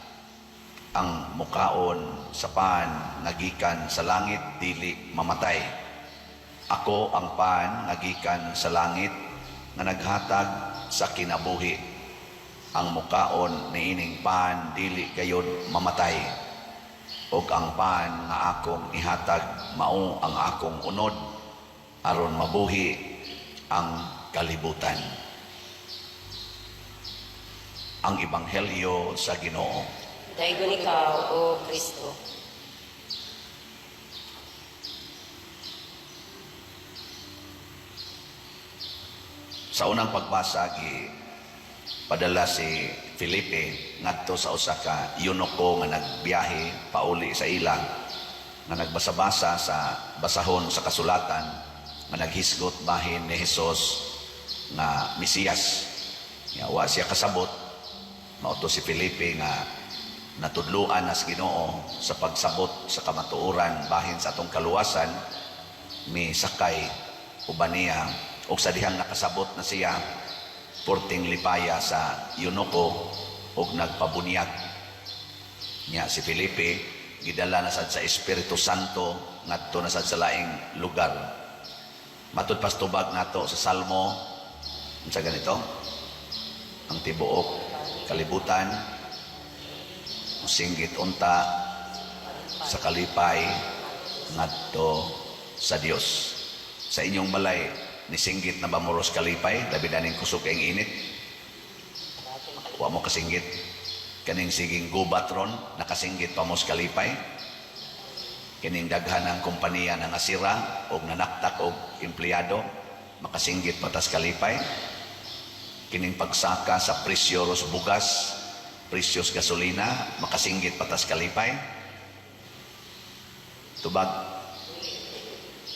Ang mukaon sa paan nagikan sa langit dili mamatay. Ako ang paan nagikan sa langit nga naghatag sa kinabuhi. Ang mukaon niining paan dili gayud mamatay. Og ang paan nga akong ihatag mao ang akong unod aron mabuhi ang kalibutan. Ang Ebanghelyo sa Ginoo. Daigon ikaw, O Kristo. Sa unang pagbasa padala si Felipe ngadto sa usa ka yunoko nga nagbiyahe pauli sa ilang nga nagbasa-basa sa basahon sa kasulatan nga naghisgot bahin ni Hesus nga Mesiyas. Wa siya kasabot mao to si Felipe nga natudluan as Ginoo sa pagsabot sa kamatuoran bahin sa atong kaluwasan mi sakay uban niya ug sa dihang nakasabot na siya porting lipaya sa yunoko ug nagpabunyag niya si Felipe gidala na sad sa Espiritu Santo ngadto na sad sa laing lugar. Matud pastubag nato sa Salmo unsa ganito, ang tibuok kalibutan musinggit unta sa kalipay ngadto sa Dios. Sa inyong balay nisinggit na ba moros kalipay labi na ning kusog ang init? Wa mo kasinggit kaning siging gubatron nakasinggit pa mos kalipay. Kining daghan ng kompanya na nasira o nanaktak og empleyado makasinggit patas kalipay. Kining pagsaka sa presyoros bugas, presyos gasolina makasinggit patas kalipay. Tubag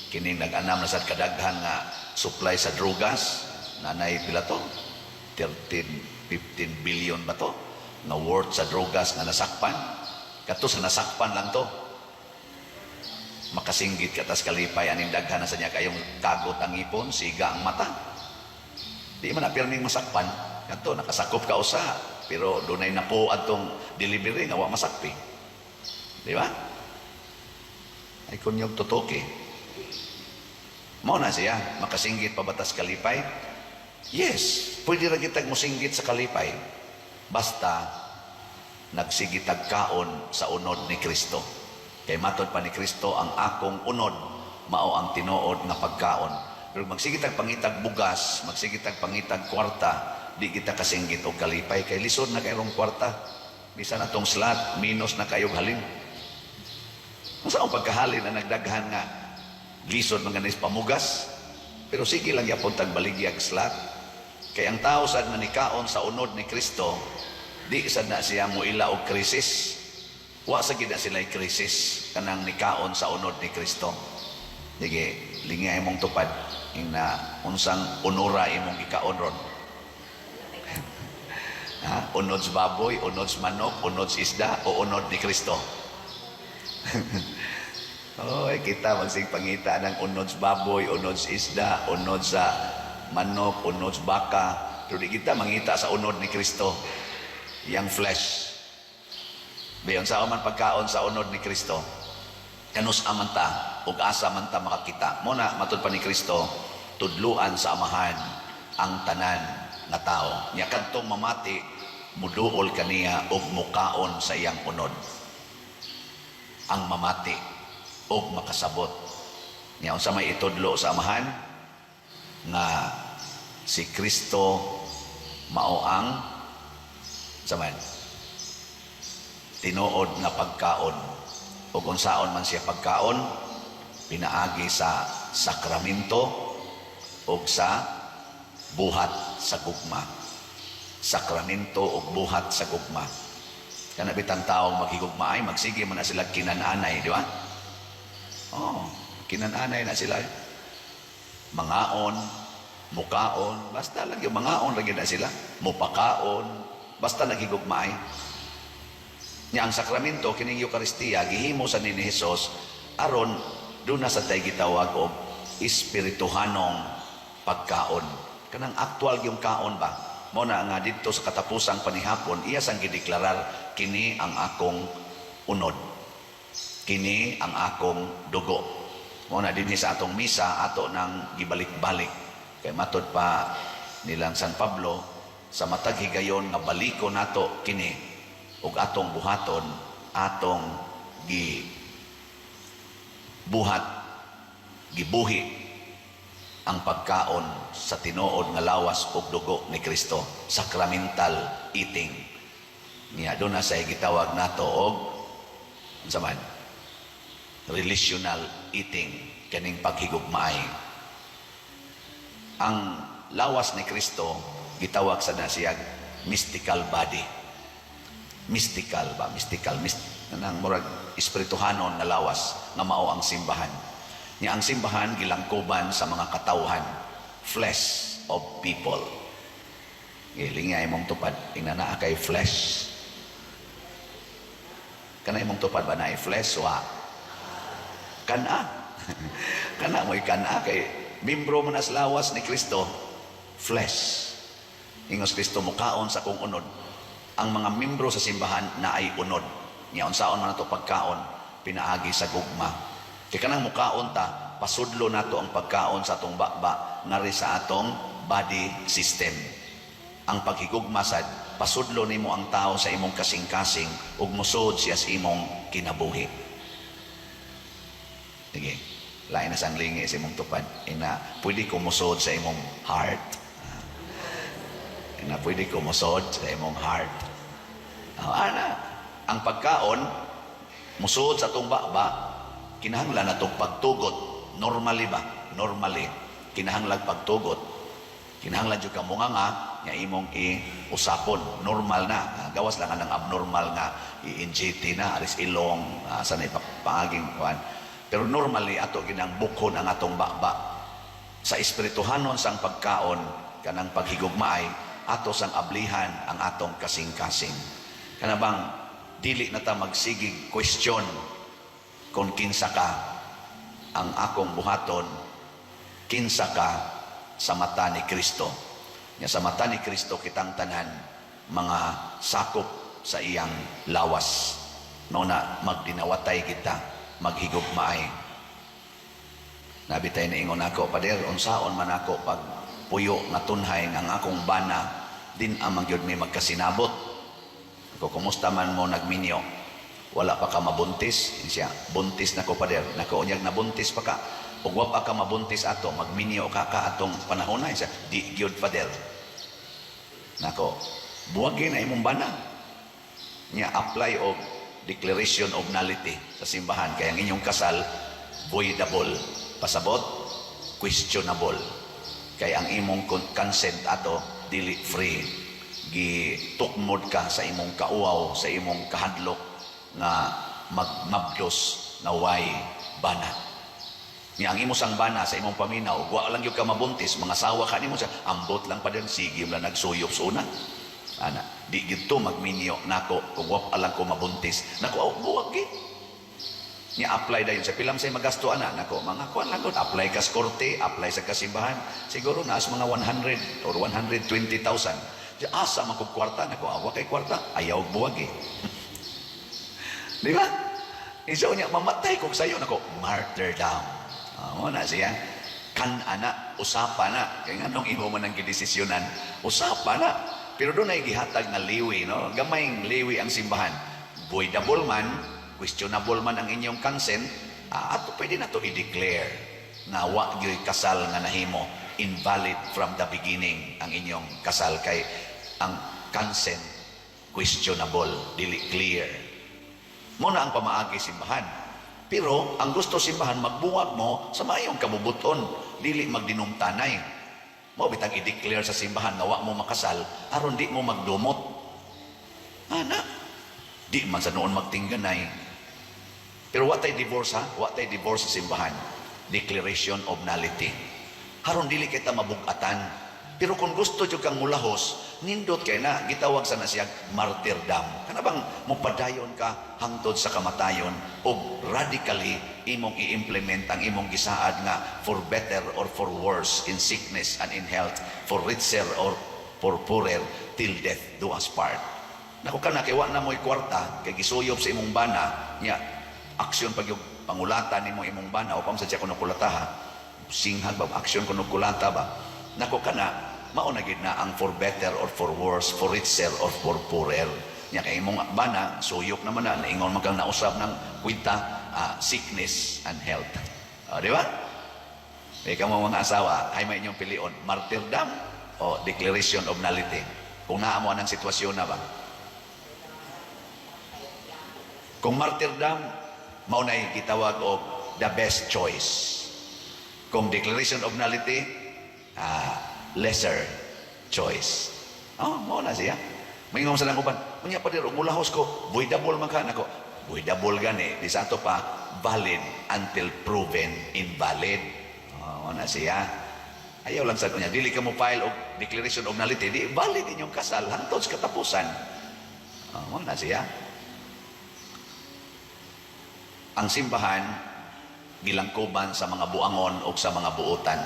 kining nag-anam na sad kadaghan nga supply sa drogas nanay pila to 13-15 billion ba to na worth sa drogas nga nasakpan kato sa nasakpan lang to makasinggit katas kalipay aning daghan na sa niya kayong kagot ang ipon siga ang mata di man apirning masakpan kato nakasakop ka usa pero dunay napo atong delivery nga wa masakpi di ba ay kunyog totoke. Mao na siya, makasinggit pa batas kalipay? Yes, pwede ra kitag mosinggit sa kalipay. Basta nagsigitag kaon sa unod ni Kristo. Kay matod pa ni Kristo ang akong unod mao ang tinuod nga pagkaon. Pero magsigitag pangitag bugas, magsigitag pangitag kwarta, di kita kasinggit og kalipay kay lisod na kayong kwarta. Bisan atong slot minus na kayong halin. Unsa ang pagkahalin na nagdaghan nga lisod mga nis pamugas pero sige lang yapon tag baligyag slot kay ang tao sad na nikaon sa unod ni Kristo di sad na siya muila og krisis wa sa gid na sila krisis kanang nikaon sa unod ni Kristo. Sige lingay imong tupad ina unsang unora imong gikaon ron ha unod sa baboy, unod sa manok, unod sa isda o unod ni Kristo. Oh, kita magsig pangita ng unod sa baboy, unod sa isda, unod sa manok, unod sa baka. Pero di kita mangita sa unod ni Kristo. Yang flesh. Bayon sa man pagkaon sa unod ni Kristo. Kanus amanta, ug asa man ta makakita. Muna matud pa ni Kristo, tudluan sa amahan ang tanan na tao. Nya kadtong mamati, muduol kaniya og mukaon sa iyang unod. Ang mamati og makasabot Nya unsa may itudlo sa amahan nga si Kristo mao ang saman tinuod nga pagkaon ug unsaon man siya pagkaon pinaagi sa sakramento ug sa buhat sa gugma. Sakramento ug buhat sa gugma. Kana bitang taong maghigugma ay magsige man na sila kinananay, di ba? Oh, kinananay na sila. Mangaon, mukaon, basta lang yung mangaon lagi na sila. Mupakaon, basta naghigugma ay. Nya ang sakramento kining Eucharistia gihimo sa ni Hesus aron doon na sa tay gitawag og espirituhanong pagkaon. Kanang actual yung kaon ba? Mo na nga dito sa katapusang panihapon iya sang gideklarar kini ang akong unod. Kini ang akong dugo. Mo na dinhi sa atong misa ato nang gibalik-balik. Kay matod pa nilang San Pablo sa matag higayon nga baliko nato kini ug atong buhaton atong gibuhi ang pagkaon sa tinuod nga lawas ug dugo ni Kristo, sacramental eating. Niya doon na sa gitawag nato og unsa man relational eating kaning paghigugmaay. Ang lawas ni Kristo gitawag sa nasiyag mystical body. Mystical ba? Mystical nang murag espirituhanon nga lawas nga mao ang simbahan. Nya ang simbahan gilangkuban sa mga katawhan, flesh of people. Gilingay mong tupad, tingnan na kay flesh. Kanay mong tupad ba na ay flesh wa? Kana. Kana mo kana kay membro man as lawas ni Kristo, flesh. Ingos Kristo mukaon sa kung unod. Ang mga membro sa simbahan na ay unod. Nya unsaon man ato pagkaon pinaagi sa gugma. Kay kanang mukaon ta pasudlo nato ang pagkaon sa atong bakba ngari sa atong body system. Ang paghigugma sad pasudlo nimo ang tao sa imong kasing-kasing ug musod siya sa imong kinabuhi. Sige, lain na sang lingi sa imong tupad. Ina pwede ko musod sa imong heart. Ina pwede ko musod sa imong heart. Ana, ang pagkaon musod sa atong bakba kinahanglan natong pagtugot. Normally ba? Normally. Kinahanglan pagtugot. Kinahanglan jud ka munganga nga imong iusapon. Normal na. Gawas lang ng abnormal nga i-NGT na, aris ilong, sanay paaging kuan. Pero normally ato ginang bukhon ang atong bakba. Sa espirituhanon sang pagkaon kanang paghigugmaay ato sang ablihan ang atong kasing-kasing. Kana bang dili na ta magsigig question kung kinsa ka ang akong buhaton, kinsa ka sa mata ni Kristo. Nya sa mata ni Kristo kitang tanan mga sakop sa iyang lawas. No na magdinawatay kita, maghigugmaay. Nabitay na ingon ako, Pader, unsaon man ako pag puyo nga tunhay ang akong bana, din amang yun may magkasinabot. Ako, kumusta man mo nagminyo? Wala pa ka mabuntis? Siya, buntis na ko, Pader. Nakaunyag na buntis pa ka. Ug wa pa ka mabuntis ato, magminyo ka atong panahon na. Siya, di gyud, Pader. Nako, buwagin na imong bana. Niya, apply og declaration of nullity sa simbahan. Kaya ang inyong kasal, voidable. Pasabot, questionable. Kaya ang imong consent ato, dili free. Gitukmod ka sa imong kauaw, sa imong kahadlok nga magmabdos na way bana. Niya ang imo sang bana sa imong paminaw, wa lang gyud ka mabuntis, mga sawa ka nimo sa ambot lang pa din, sige lang nagsuyop sa una. Ana, di gito magminyo nako kung wa pa lang ko mabuntis. Nako, buwag gid. Niya apply dayon sa pilam say magasto ana nako, mga kuan lang gud, apply ka sa korte, apply sa kasimbahan. Siguro naas mga 100 or 120,000. Di asa man kog kwarta nako, awa kay kwarta, ayaw buwag eh. Di ba? Isa niya mamatay kog sayo nako, martyrdom. Mo na siya. Kan ana, usapa na. Kaya nga nung imo man ang gidesisyonan, usapa na. Pero doon ay gihatag na liwi, no? Gamayng liwi ang simbahan. Voidable man, questionable man ang inyong consent, ato pwede na to i-declare. nga wa gyoy kasal nga nahimo, invalid from the beginning ang inyong kasal kay ang consent questionable, dili clear. Muna ang pamaagi simbahan. Pero ang gusto simbahan magbuwag mo sa mayong kabubuton, dili magdinumtanay. Mo bitang i-declare sa simbahan nga wa mo makasal aron di mo magdumot. Ana, di man sa noon magtingganay. Pero wa tay divorce ha? Wa tay divorce sa simbahan. Declaration of nullity. Haron dili kita mabugatan. Pero kung gusto jud kang mulahos, nindot kay na gitawag sa nasiyag martyrdom. Kana bang mopadayon ka hangtod sa kamatayon o radically imong i-implement ang imong gisaad nga for better or for worse, in sickness and in health, for richer or for poorer, till death do us part. Naku ka na kay wa na mo'y kwarta kay gisuyop sa imong bana nya aksyon pag yung pangulatan nimo imong bana upang sa kuno kulataha singhag ba aksyon kuno kulata ba nako kana mao na gid na ang for better or for worse, for richer or for poorer nya kay imong bana suyop naman na ingon man kang nausab ng kwenta sickness and health. Di ba? Ikaw mga asawa ay may inyong pilion, martyrdom o declaration of nullity. Kung naamo anang sitwasyon na ba? Kung martyrdom, maunay gitawag og the best choice. Kung declaration of nullity, lesser choice. Mauna siya. Mayroon sa languban, unya pa dito, mulahos ko, voidable man ka nako. Voidable gani, di sa ato pa, valid until proven invalid. Mauna siya. Ayaw lang sa niya, dili ka mo file og declaration of nullity, di valid inyong kasal, hangtod sa katapusan. Mauna siya. Ang simbahan gilangkuban sa mga buangon o sa mga buutan.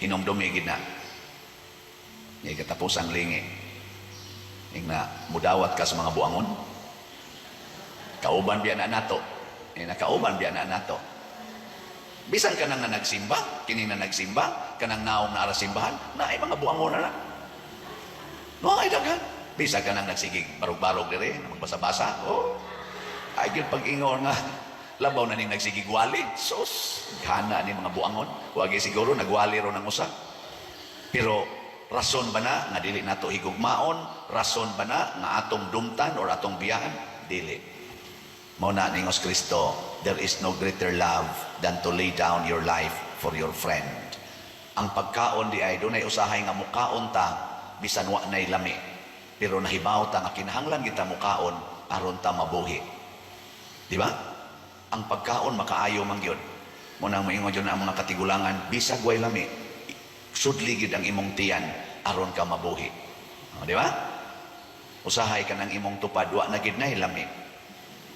Hinumdumi gid na. Ngay katapusang lingi. Ing na mudawat ka sa mga buangon. Kauban biya na nato. Nakauban biya na nato. Bisan ka nang nagsimba, kini na nagsimba, kanang naong na ara simbahan, na ay mga buangon na. No ay daghan. Bisan ka nang nagsigig barog-barog dire, magbasa-basa. Ay gyud pag-ingon nga labaw na ning nagsigigwali. Sos, gana ni mga buangon. Wagi siguro nagwali ro ng usa. Pero rason ba na nga dili nato higugmaon? Rason ba na nga atong dumtan or atong biyahan? Dili. Mao na ningos Kristo, there is no greater love than to lay down your life for your friend. Ang pagkaon di ay dunay usahay nga mukaon ta bisan wa nay lami. Pero nahibaw ta nga kinahanglan kita mukaon aron ta mabuhi. Di ba? Ang pagkaon makaayo man gyud. Mo nang moingon jud na ang mga katigulangan bisag way lami. Sudli gid ang imong tiyan aron ka mabuhi. Di ba? Usahay ka ng imong tupad wa na gid nay lami.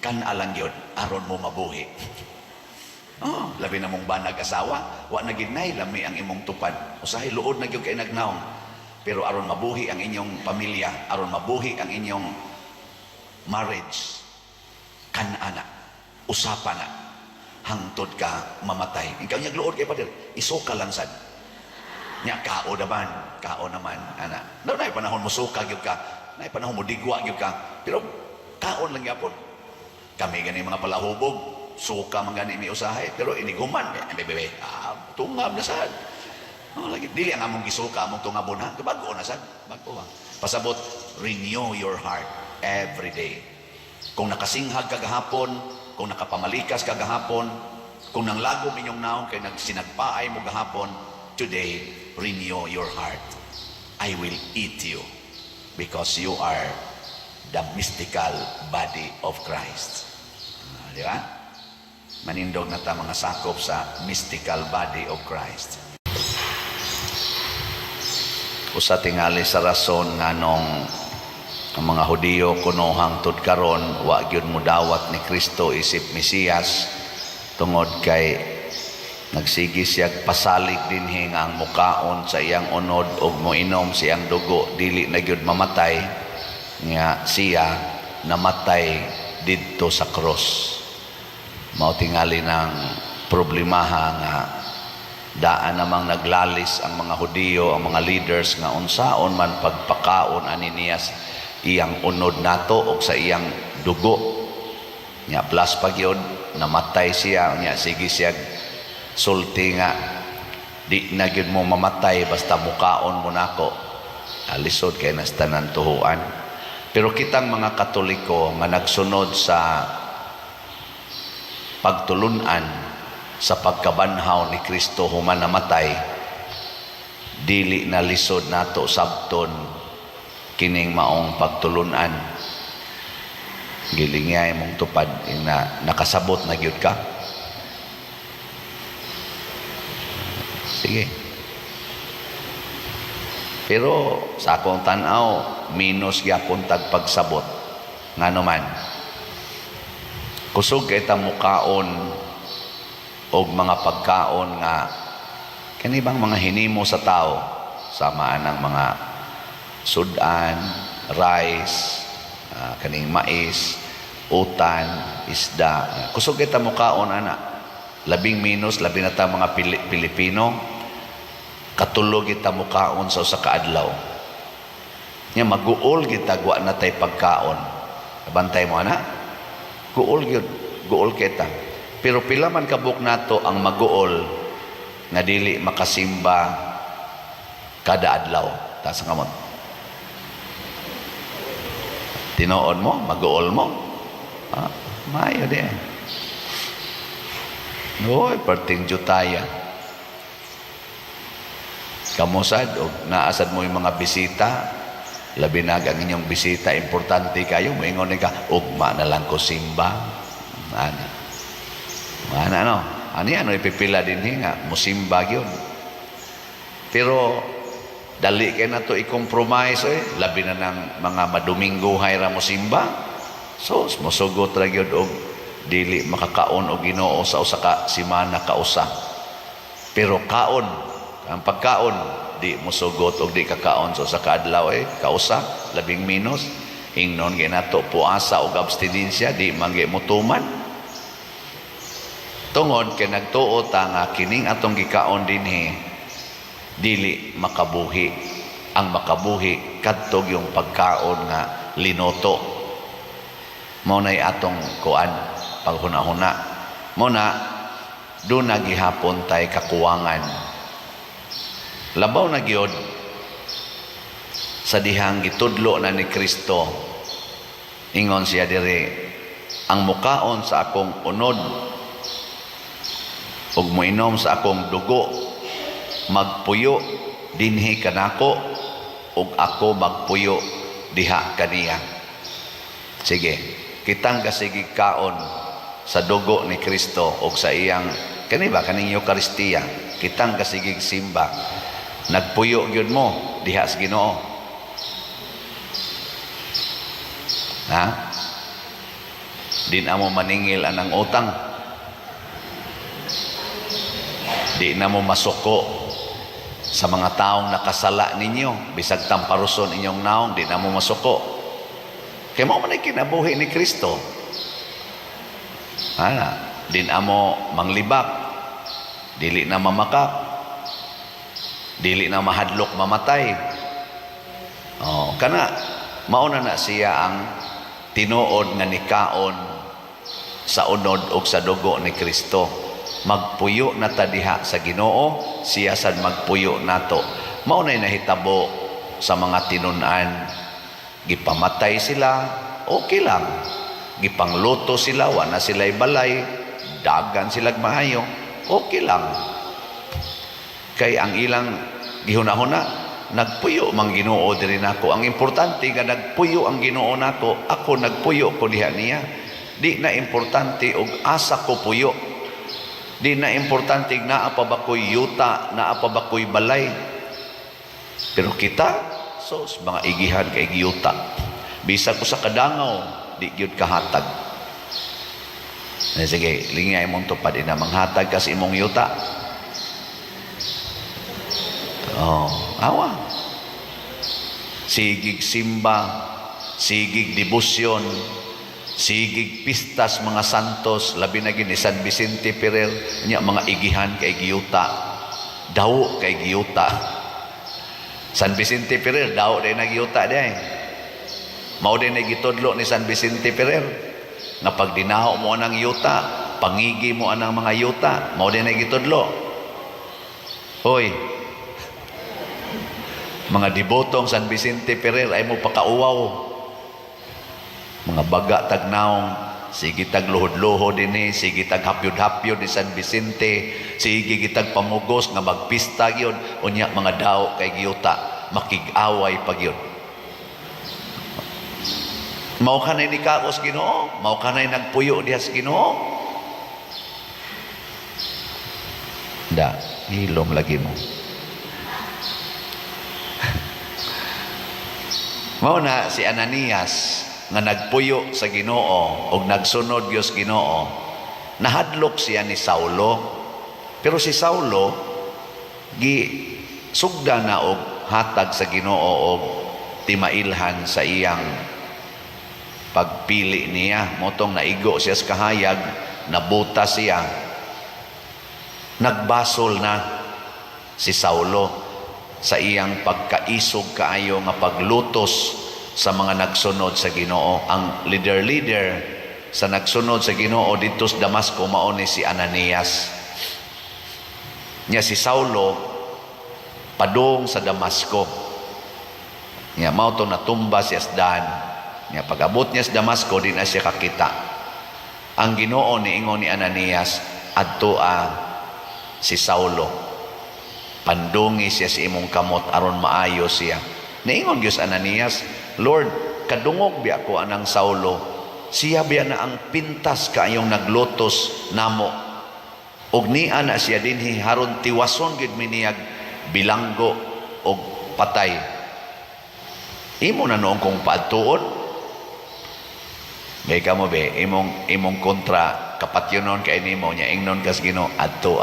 Kan alang gyud aron mo mabuhi. Labi na mong banag asawa, wa na gid nay lami ang imong tupad. Usahay luod na gyud kay nagnaong. Pero aron mabuhi ang inyong pamilya, aron mabuhi ang inyong marriage, kan ana usapan na hangtod ka mamatay. Ikaw niyag luod kay pader, isuka lang sad. Nya kao naman ana. Daw nay panahon mo suka gyud ka, nay panahon mo digwa gyud ka. Pero kaon lang gyapon. Kami gani mga palahubog, suka man gani mi usahay, pero iniguman bebe. Tungab na sad. Lagi dili ang among gisuka among tungabon ha. Bago na sad, bago. Pasabot, renew your heart every day. Kung nakasinghag kagahapon, kung nakapamalikas kagahapon, kung nanglagom inyong naong kay nagsinagpaay mo gahapon, today, renew your heart. I will eat you because you are the mystical body of Christ. Di ba? Manindog na ta mga sakop sa mystical body of Christ. Usa tingali sa rason nga nung ang mga Hudiyo kuno hangtod karon wa gyud mudawat ni Kristo isip Mesiyas tungod kay nagsigi siya pasalig dinhi nga ang mukaon sa iyang unod ug moinom siyang dugo dili na gyud mamatay nga siya namatay didto sa cross. Mao tingali ng problemaha nga daan namang naglalis ang mga Hudiyo, ang mga leaders nga unsaon man pagpakaon ani niya iyang unod nato o sa iyang dugo. Nya plus pag yun, namatay siya, nya sige siya sulti nga di na gyud mo mamatay basta mukaon mo nako. Alisod kay nas tanan tuhuan. Pero kitang mga Katoliko nga nagsunod sa pagtulunan sa pagkabanhaw ni Kristo human namatay, dili na lisod nato sabton kining maong pagtulunan. Gilingay mong tupad na nakasabot na gyud ka. Sige. Pero sa akong tanaw, minus gyapon tag pagsabot. Ngano man, kusog kay ta mukaon og mga pagkaon nga kani bang mga hinimo sa tao, samaan ng mga sudan, rice, kaning mais, utan, isda. Kusog kay ta mukaon ana. Labing minus, labi na ta mga Pilipino, katulog kita mukaon sa usa ka adlaw. Nya maguol kita guwa na tay pagkaon. Bantay mo ana? Guol gyud, guol kita. Pero pila man kabuk nato ang maguol nga dili makasimba kada adlaw. Ta sa kamot. Tinuod mo, maguol mo. Mayo di. Oy, perting jutaya. Kamusad o naasad mo yung mga bisita, labi na ang inyong bisita, importante kayo, maingon ka, ugma na lang ko simba. Ano? Ano ipipila din nga, musimba yun. Pero, dali kayo na to i-compromise, labi na ng mga madumingguhay ra musimba. So, musugot ra yun, og dili makakaon o Ginoo sa usa ka simana kausa. Pero kaon, ang pagkaon di musugot og di kakaon sa usa ka adlaw kausa labing minus ingnon ginato puasa og abstinensya di mangge mutuman tungod kay nagtuo ta nga kining atong gikaon dinhi dili makabuhi. Ang makabuhi kadtog yung pagkaon nga linoto. Mao nay atong kuan paghuna-huna. Mo na do nagihapon tay kakuwangan. Labaw na gyud sa dihang gitudlo na ni Kristo. Ingon siya diri, ang mukaon sa akong unod ug moinom sa akong dugo magpuyo dinhi kanako ug ako magpuyo diha kaniya. Sige, kitang kasigig kaon sa dugo ni Kristo ug sa iyang kani ba kaning Eucharistia, kitang kasigig simba. Nagpuyo gyud mo diha sa Ginoo. Ha? Di na mo maningil anang utang. Di na mo masuko sa mga taong nakasala ninyo. Bisag tamparuson inyong naong, di na mo masuko. Kaya mo man kinabuhi ni Kristo. Di na mo manglibak. Dili na mamakak. Dili na mahadlok mamatay. Kana mauna na siya ang tinuod nga nikaon sa unod ug sa dugo ni Kristo. Magpuyo na ta diha sa Ginoo, siya sad magpuyo nato. Maunay nahitabo sa mga tinun-an. Gipamatay sila, okay lang. Gipangluto sila, wala sila'y balay, dagan silag maayo, okay lang. Kay ang ilang gihuna-huna, nagpuyo mang Ginoo diri nako. Ang importante nga nagpuyo ang Ginoo nako, ako nagpuyo ko diha niya. Di na importante og asa ko puyo. Di na importante naa pa ba ko'y yuta, naa pa ba ko'y balay. Pero kita, sos mga igihan kay giyuta. Bisa ko sa kadangaw, di gyud kahatag. Sige, lingay mong tupad ina manghatag ka sa imong yuta. Awa. Sigig simba, sigig debosyon, sigig pistas mga santos, labi na gini San Vicente Ferrer, niya mga igihan kay giyuta, daw kay giyuta. San Vicente Ferrer, daw din na giyuta din. Mao din na gitudlo ni San Vicente Ferrer, na pag dinaho mo ng yuta, pangigi mo anang mga yuta. Mao din ay gitudlo. Hoy, mga dibotong San Vicente Ferrer ay mo pakauwaw. Mga baga tagnaong, sige tag luhod-luhod din sige tag hapyod-hapyod ni San Vicente, sige gitag pamugos nga magpista gyud, unya mga daw kay giyuta, makig-away pag yun. Mao kanay ni kaos Ginoo, mao kanay nagpuyo diha sa Ginoo. Da, hilom lagi mo. Mao na si Ananias nga nagpuyo sa Ginoo og nagsunod gyud sa Ginoo. Nahadlok siya ni Saulo. Pero si Saulo gi sugda na og hatag sa Ginoo og timailhan sa iyang pagpili niya. Motong naigo siya sa kahayag, nabuta siya. Nagbasol na si Saulo sa iyang pagkaisog kaayo nga paglutos sa mga nagsunod sa Ginoo. Ang leader sa nagsunod sa Ginoo dito sa Damasco mao ni si Ananias. Nya si Saulo padung sa Damasco. Nya mao to natumba si Asdan. Nya pag-abot niya sa Damasco di na siya kakita. Ang Ginoo niingon ni Ananias adto si Saulo. Pandungi siya sa imong kamot aron maayo siya. Niingon gyud Ananias, Lord, kadungog biya ko anang Saulo. Siya biya na ang pintas kaayong naglutos namo. Og niya na siya dinhi haron tiwason gid mi niyag bilanggo og patay. Imo na noong kung paadtuon. Gay ka mo be, imong kontra kapatyonon kay nimo nya ingnon kas Ginoo adto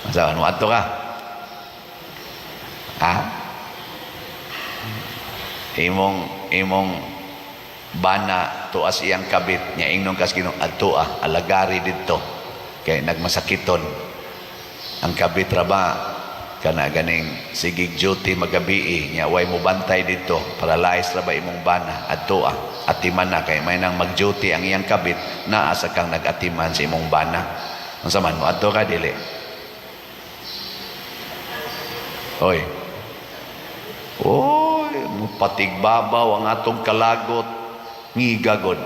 Masawan mo adto ka? Imong bana tuas iyang kabit nya ingnon kas Ginoo adto alagari didto kay nagmasakiton ang kabit ra ba kana ganing sigig duty magabi nya way mo bantay dito paralyzed ra ba imong bana adto atiman na kay may nang mag-duty ang iyang kabit naa sa kang nag-atiman sa imong bana. Unsa man mo adto ka dili? Oy, patigbabaw ang atong kalagot ngigagod.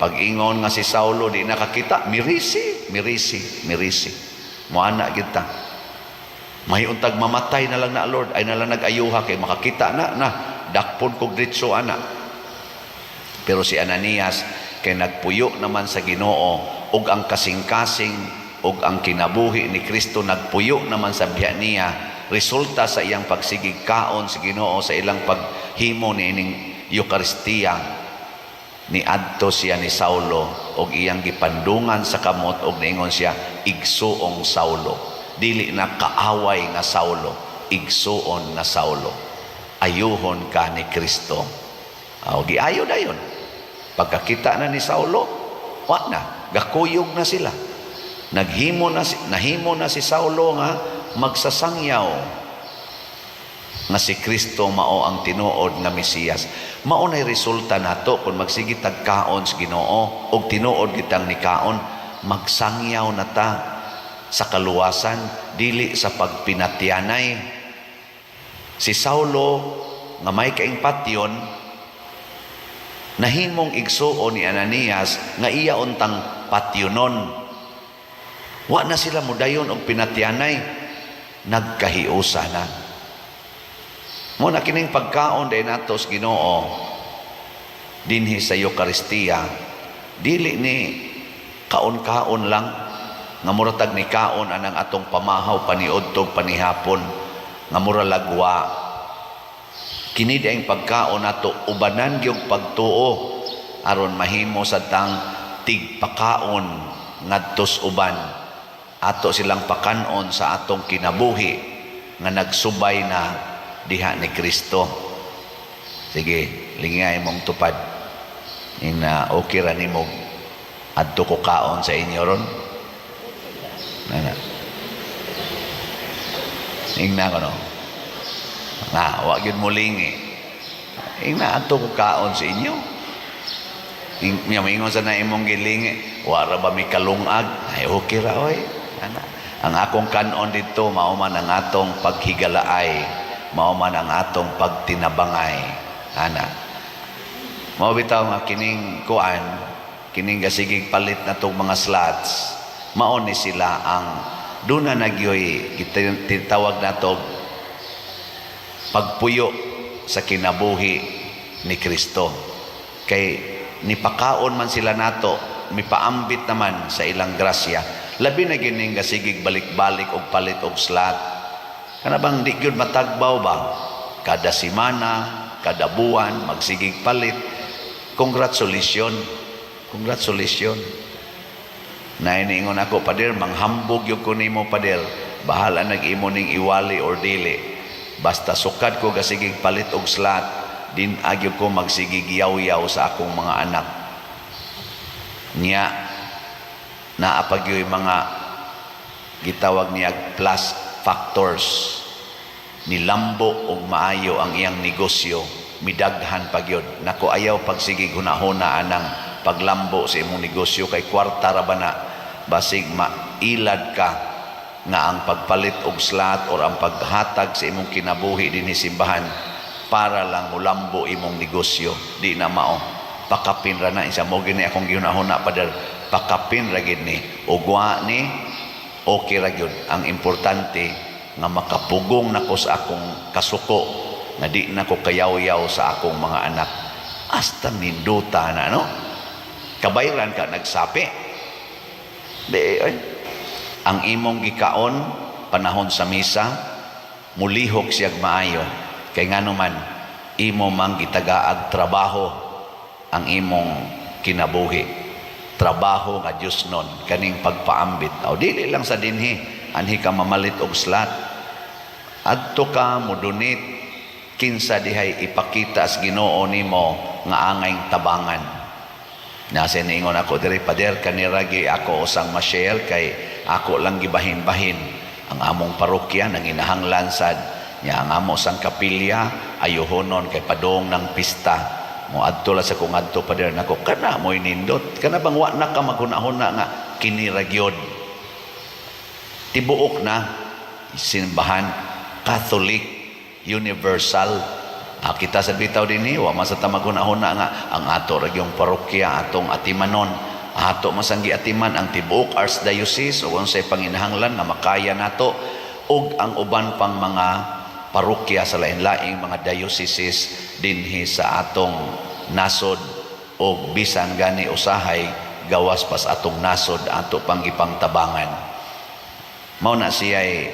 Pag-ingon nga si Saulo di nakakita, mirisi. Muana kita. May untag mamatay na lang na Lord, ay na lang nag-ayuha kay makakita na dakpon kog diretso ana. Pero si Ananias kay nagpuyo naman sa Ginoo ug ang kasing-kasing ug ang kinabuhi ni Kristo nagpuyo naman sa biya niya. Resulta sa iyang pagsigig kaon sa Ginoo sa ilang paghimo ni ining Eucharistia ni adto siya ni Saulo og iyang gipandungan sa kamot og niingon siya igsuong Saulo. Dili na kaaway nga Saulo, igsuon na Saulo. Ayuhon ka ni Kristo. Giayo dayon. Pagkakita na ni Saulo, gakuyog na sila. Nahimo na si Saulo nga magsasangyaw nga si Kristo mao ang tinuod nga Mesiyas. Mao nay resulta nato kung magsige tagkaon sa Ginoo og tinuod kitang nikaon, magsangyaw na ta sa kaluwasan dili sa pagpinatyanay. Si Saulo nga may kaing patyon nahimong igsuon ni Ananias nga iya untang patyonon. Wa na sila mudayon og pinatyanay, nagkahiusa na. Mo na kining pagkaon day nato sa Ginoo dinhi sa Eucharistia, dili ni kaon-kaon lang nga muratag ni kaon anang atong pamahaw paniudtog panihapon nga mura lagwa. Kini ang pagkaon nato ubanan gyud pagtuo aron mahimo sa tang tigpakaon ngadtos uban. Ato silang pakanon sa atong kinabuhi nga nagsubay na diha ni Kristo. Sige, lingay mong tupad. Okay ra nimo adto ko kaon sa inyo ron. Nana. Ingna ko no. Wa gyud mulingi. Ingna adto ko kaon sa inyo. Mingon sa na imong gilingi, wara ba mi kalungag? Ay, okay ra, oy. Ana. Ang akong kanon dito, mauman ang atong paghigalaay, mauman ang atong pagtinabangay. Ana. Mao bitaw nga kining kuan, kining gasigig palit na tong mga slots, mao ni sila ang duna nagyoy titawag nato pagpuyo sa kinabuhi ni Kristo. Kay nipakaon man sila nato, mipaambit naman sa ilang grasya. Labi na gining gasigig balik-balik og palit og slot. Kana bang di gyud matagbaw ba? Kada semana, kada buwan magsigig palit. Congratulations. Congratulations. Na iniingon ako, pader, manghambog yung ko nimo, pader. Bahala nag-imo ning iwali or dili. Basta sukad ko gasigig palit og slot, din agyo ko magsigig yaw-yaw sa akong mga anak. Niya, naapagyo'y mga gitawag niya plus factors. Nilambo og maayo ang iyang negosyo, midaghan pagyod. Nako ayaw pagsigig hunahuna anang paglambo sa imong negosyo kay kwarta ra ba na basig mailad ka nga ang pagpalit og slot or ang paghatag sa imong kinabuhi dinhi simbahan para lang mulambo imong negosyo. Di na mao. Pakapin ra na isa mo gini akong gihunahuna pader, pakapin ra gid ni ugwa ni okay ra gyud. Ang importante nga makapugong nako sa akong kasuko nga di nako kayaw-yaw sa akong mga anak. Hasta minduta na, no? Kabayran ka nagsapi. Ang imong gikaon panahon sa misa mulihok siyag maayo kay ngano man imo mang gitagaag trabaho ang imong kinabuhi. Trabaho nga Dios nun kaning pagpaambit. O dili lang sa dinhi anhi ka mamalit og slot. Adto ka mo donate kinsa dihay ipakita sa Ginoo nimo nga angayng tabangan. Nasa niingon ako diri pader kaniragi ako usang ma-share kay ako lang gibahin-bahin ang among parokya nang inahanglan sad nya ang amo sang kapilya ayuhonon kay padong ng pista mo adto la sa kung adto pader nako kana moy nindot kana bang wa na ka maghunahuna nga kiniragyod tibuok na simbahan Catholic Universal. Kita sa bitaw din wa masata maghunahuna nga ang ato ragyong parokya atong atimanon ato masanggi atiman ang tibuok archdiocese o unsay panginahanglan nga makaya nato ug ang uban pang mga parokya sa lain-laing mga dioceses dinhi sa atong nasod o bisan gani usahay gawas pas atong nasod ato pang ipangtabangan. Mao na siya'y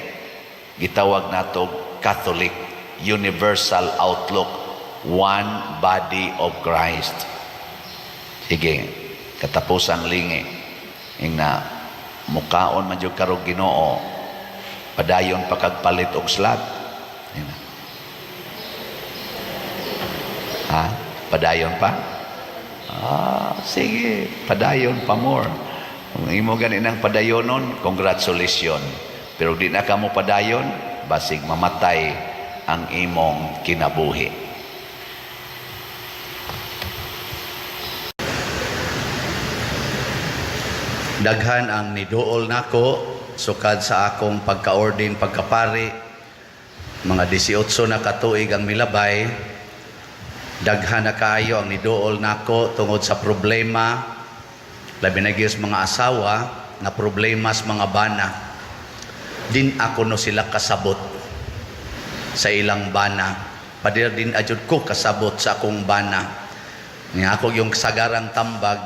gitawag nato Catholic Universal Outlook, one body of Christ. Sige, katapusang lingi na mukaon man jud karong Ginoo padayon pakagpalit og slot. Ha? Padayon pa? Sige, padayon pa more. Kung imo gani nang padayonon, congratulations. Pero di na ka mo padayon, basig mamatay ang imong kinabuhi. Daghan ang niduol nako sukad sa akong pagka-ordin pagkapari, mga 18 na katuig ang milabay. Daghan na kaayo ang niduol nako tungod sa problema labi na gyud mga asawa na problema sa mga bana. Din ako no sila kasabot sa ilang bana. Padir din ajud ko kasabot sa akong bana. Nga ako yung sagarang tambag,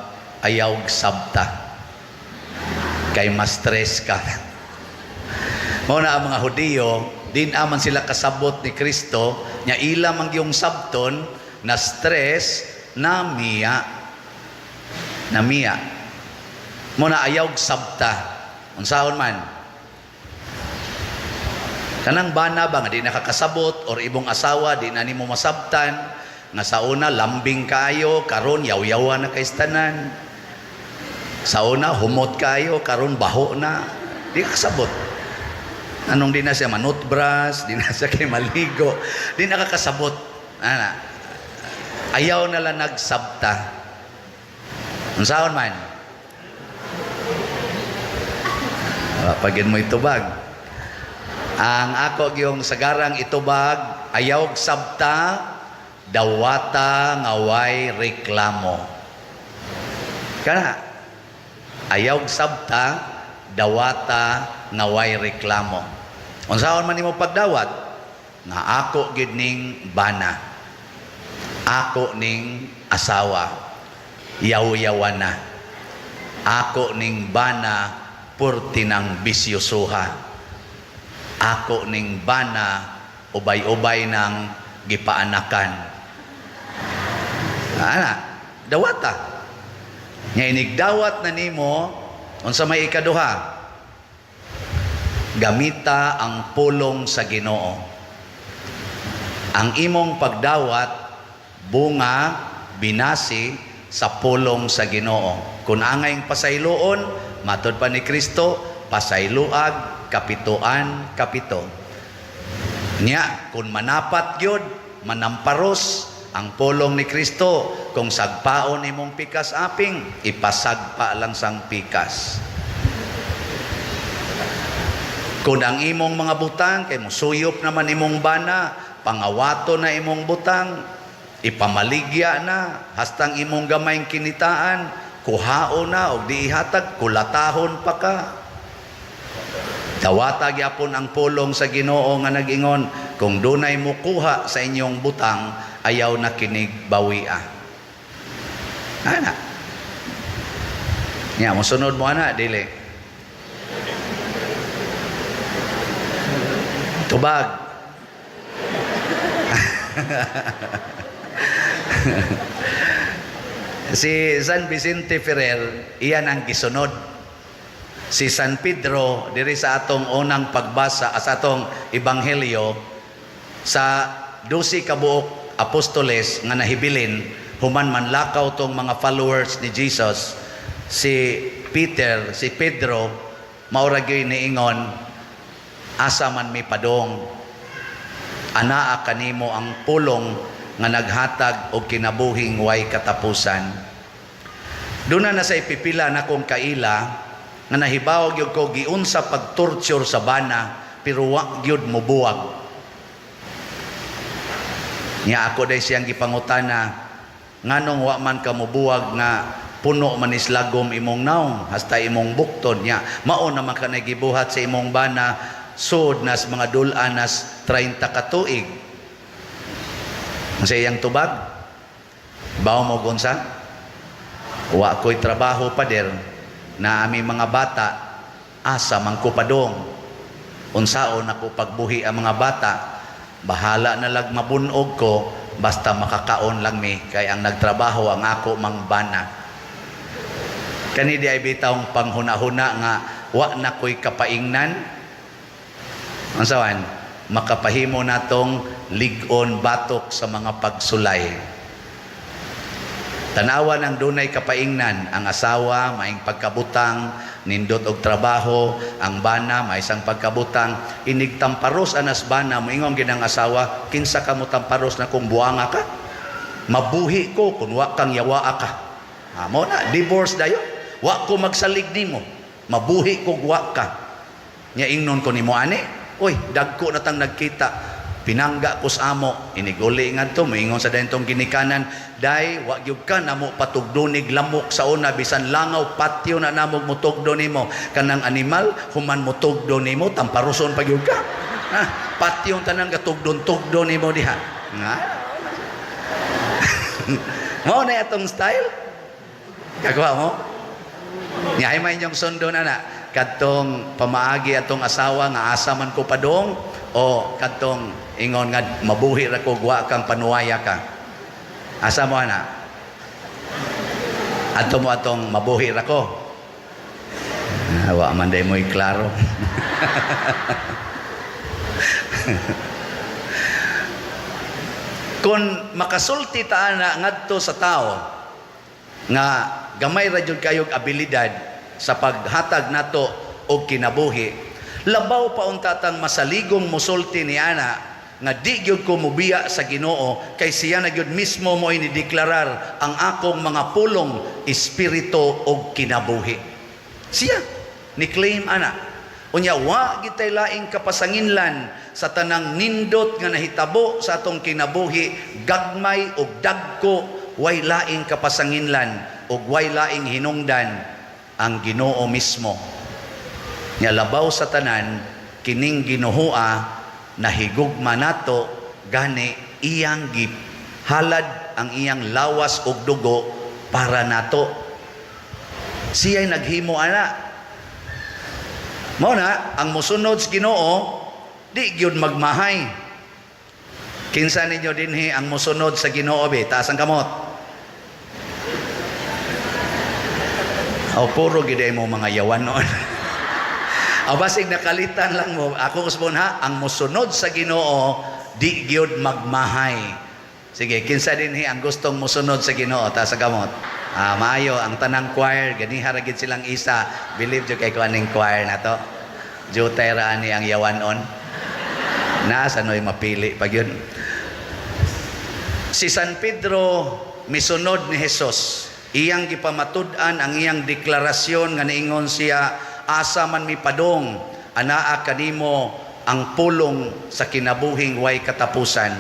ayaw sabta. Kay ma-stress ka. Muna ang mga Hudiyo, din aman sila kasabot ni Kristo, nya ila mang yung sabton, na stress, na miya. Na miya. Muna ayaw sabta. Unsaon man, kanang bana ba nga di nakakasabot or ibong asawa di na nimo masabtan nga sa una lambing kayo karon yaw-yawan na kay istanan sa una humot kayo karon baho na di kasabot anong di na siya manutbras di na siya kay maligo di na kakasabot. Ayaw na lang nagsabta. Unsaon man? Pagin mo itubag. Ang ako yung sagarang itubag, ayaw sabta, dawata ngaway reklamo. Kana, ayaw sabta, dawata ngaway reklamo. Unsaon man imo pagdawat? Nga ako gid ning bana. Ako ning asawa. Yaw-yawana. Ako ning bana purti ng bisyosuha. Ako ning bana ubay-ubay ng gipaanakan. Ana, dawata. Nya inigdawat na nimo unsa may ikaduha? Gamita ang pulong sa Ginoo. Ang imong pagdawat bunga binasi sa pulong sa Ginoo. Kung angay pasayloon, matod pa ni Kristo, pasayluag, kapituan, kapito. Nya, kung manapat yun, manamparos ang pulong ni Kristo, kung sagpaon imong pikas aping, ipasagpa lang sang pikas. Kung ang imong mga butang, kay mo suyop naman imong bana, pangawato na imong butang, ipamaligya na, hastang imong gamayng kinitaan, kuhao na, o di ihatag, kulatahon pa ka. Dawatag yapon ang pulong sa Ginoo nga nag-ingon, kung dunay mo kuha sa inyong butang, ayaw na kinig bawia. Ana. Nya, musunod mo ana, dili. Tubag. Si San Vicente Ferrer, iyan ang gisunod. Si San Pedro, diri sa atong unang pagbasa, sa atong ebanghelyo, sa 12 kabuok apostoles nga nahibilin, human manlakaw tong mga followers ni Jesus, si Peter, si Pedro, maura gyud niingon, asa man mi padong, anaa kanimo ang pulong nga naghatag og kinabuhing way katapusan. Duna na sa ipipila na kong kaila nga nahibaw gyud ko giunsa pagtorture sa bana pero wa gyud mobuwag. Nya ako day siyang gipangutana, nganong wa man ka mobuwag nga puno man islagom imong naong hasta imong bukton nya mao naman ka nagibuhat sa imong bana sud nas mga dul-anas 30 ka tuig. Sa iyang tubag, bawo mo gunsa? Wa ko'y trabaho pa der na aming mga bata, asa man ko padong. Unsaon ako pagbuhi ang mga bata, bahala na lang mabunog ko, basta makakaon lang mi, kay ang nagtrabaho ang ako mang bana. Kani di ay bitawng panghuna-huna nga, wa na ko'y kapaingnan. Unsaon? Makapahimo natong ligon batok sa mga pagsulay. Tanawa ng dunay kapaingnan, ang asawa maing pagkabutang, nindot og trabaho, ang bana may isang pagkabutang, inigtamparos anas bana, moingon ginang asawa, kinsa ka mo tamparos na kung buanga ka? Mabuhi ko kung wa kang yawaa ka. Amo na, divorce dayo. Wa ko magsalig nimo. Mabuhi ko wa ka. Nya ingnon ko nimo ani, oy, dagko na tang nagkita. Pinangga ko sa amo, iniguli nga to, moingon sa dentong ginikanan, day, wag yung ka na mo patugdonig lamok sa una, bisan langaw, patio na namog mutugdo nimo, kanang animal, human mutugdo nimo, tamparuson pag yung ka. Patio tanang gatugdon-tugdo nimo diha. Nga? Mo na itong style? Kagawa mo? Nyahay man yung sundo na na, katong pamaagi atong asawa nga asa man ko padong, o katong ingon nga mabuhi ra ko wa kang panuwaya ka. Asa mo ana? Ato mo atong mabuhi ra ko. Wa man day mo klaro. Kung makasulti ta na ngadto sa tao nga gamay ra jud kayog abilidad sa paghatag nato og kinabuhi, labaw pa untatang masaligong musulti ni ana nga di gyud ko mubiya sa Ginoo kay siya na gyud mismo mo inideklarar ang akong mga pulong espiritu og kinabuhi. Siya ni claim ana. Unya wa gitay laing kapasanginlan sa tanang nindot nga nahitabo sa atong kinabuhi, gagmay og dagko, way laing kapasanginlan og way laing hinungdan ang Ginoo mismo. Nya labaw sa tanan kining Ginooa nahigugma nato gani iyang halad ang iyang lawas og dugo para nato. Siya'y naghimo ana. Mao na ang mosunod sa Ginoo di gyud magmahay. Kinsa ninyo dinhi ang mosunod sa Ginoo be? Taas ang kamot. Puro giday mo mga yawan noon. Basig nakalitan lang mo. Ako usbon ha, ang mosunod sa Ginoo di gyud magmahay. Sige, kinsa dinhi ang gustong mosunod sa Ginoo? Taas ang kamot. Maayo ang tanang choir, ganiha ra gid silang isa. Believe jud kay kuaning choir na to. Jutay ra ani ang yawanon. Nasa noy mapili pag yun. Si San Pedro misunod ni Jesus. Iyang gipamatud-an ang iyang deklarasyon nga niingon siya, asa man mi padong anaa kanimo ang pulong sa kinabuhing way katapusan.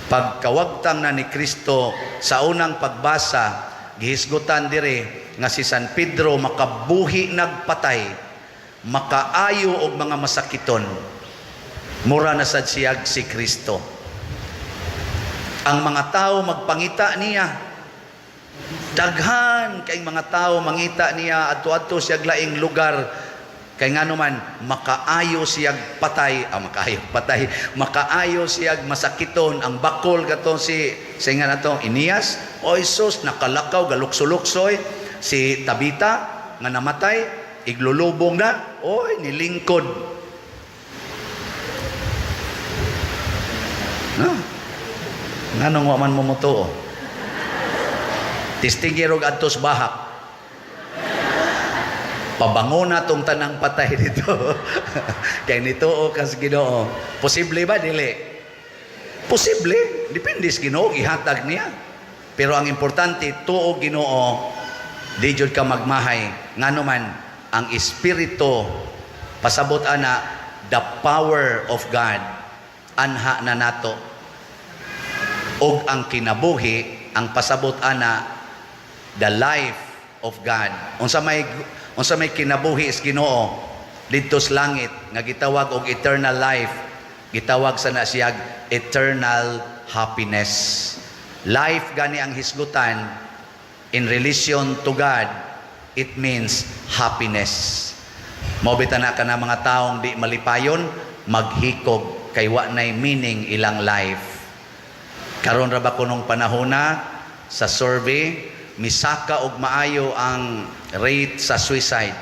Pagkawagtang na ni Kristo sa unang pagbasa, gihisgutan dire nga si San Pedro makabuhi nagpatay, makaayo og mga masakiton. Mura na sad siyag si Kristo. Ang mga tao magpangita niya. Daghan kay mga tao mangita niya adto-adto siyag laing lugar kay ngano man makaayo siyag patay, makaayo siyag masakiton ang bakol gato si nga nato Inias, oy sus nakalakaw galukso-luksoy, si Tabita nga namatay iglulubong na, oy nilingkod. No? Nganong wa man mumutuo? Tistingirog adtos bahak. Pabangon na tong tanang patay dito. Kaya nituo kas Ginoo. Posible ba dili? Posible. Depende sa Ginoo ihatag niya. Pero ang importante tuo Ginoo, di jud ka magmahay. Ngano man ang espiritu pasabot ana the power of God anha na nato. Og ang kinabuhi ang pasabot ana the life of God. Unsa may kinabuhi is Ginoo didto sa langit nga gitawag og eternal life, gitawag sa na siyag eternal happiness. Life gani ang hisgutan in relation to God, it means happiness. Mobita na ka na mga taong di malipayon, maghikog kay wa nay meaning ilang life. Karon ra ba kunong panahona sa survey misaka og maayo ang rate sa suicide.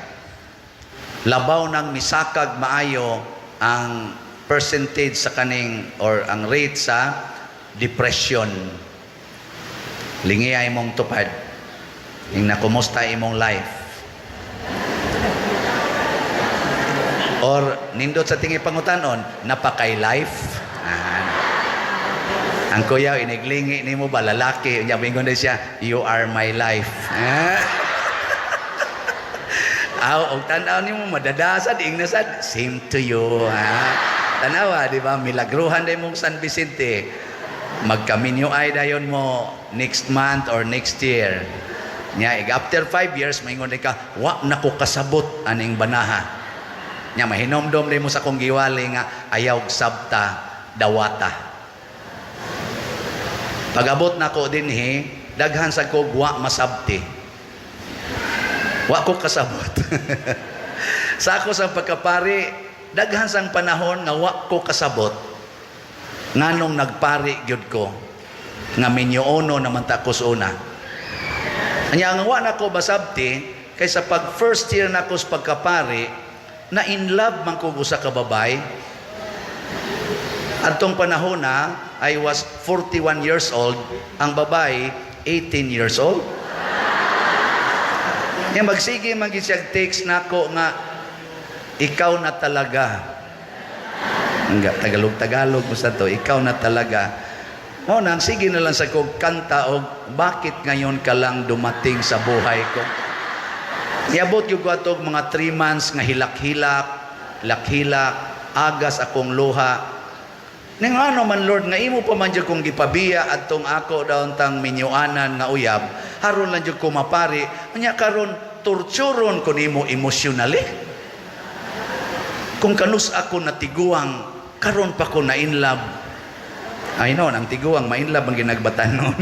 Labaw ng misakag maayo ang percentage sa kaning or ang rate sa depression. Lingi ay mong tupad. Ing nakumusta imong life. Or nindot sa tingi pangutanon, napakay life. Ang kuya, iniglingi ni mo ba, lalaki, yabingon na siya, you are my life. Og tanaw ni mo, madadasad, ingnasad, same to you. Tanawa, di ba, milagruhan din mong San Vicente. Magkaminyo ay dayon mo next month or next year. After 5 years, maingon din ka, wa na ko kasabot aning banaha. Mahinomdom din mo sa kong giwali nga, ayaw sabta, dawata. Pag-abot na ko din daghan sa ko wa masabti. Wa ko kasabot. Sa ako sa pagkapari, daghan sang panahon nga wa ko kasabot. Nganong nagpari gyud ko nga minyoono naman ta ko una. Anya nga wa na ko basabti kay sa pag first year na ko sa pagkapari, na in love man ko sa kababay. Adtong panahon na I was 41 years old, ang babae 18 years old. Magsige mag-siya text nako nga ikaw na talaga. Nga, Tagalog basta to, ikaw na talaga. O nang sige na lang sa kong kanta o bakit ngayon ka lang dumating sa buhay ko. Iabot yung ko atog mga 3 months nga hilak-hilak, agas akong luha. Ning ano man Lord, nga imo pa man dyan kong gipabiya at tong ako daon tang minyuanan nga uyab, haron lang dyan ko mapari, kanya karon torturon ko nimo emotionally. Kung kanus ako natiguang, karon pa ko na in love. Ay no, ang tiguang, ma-in love ang ginagbatan noon.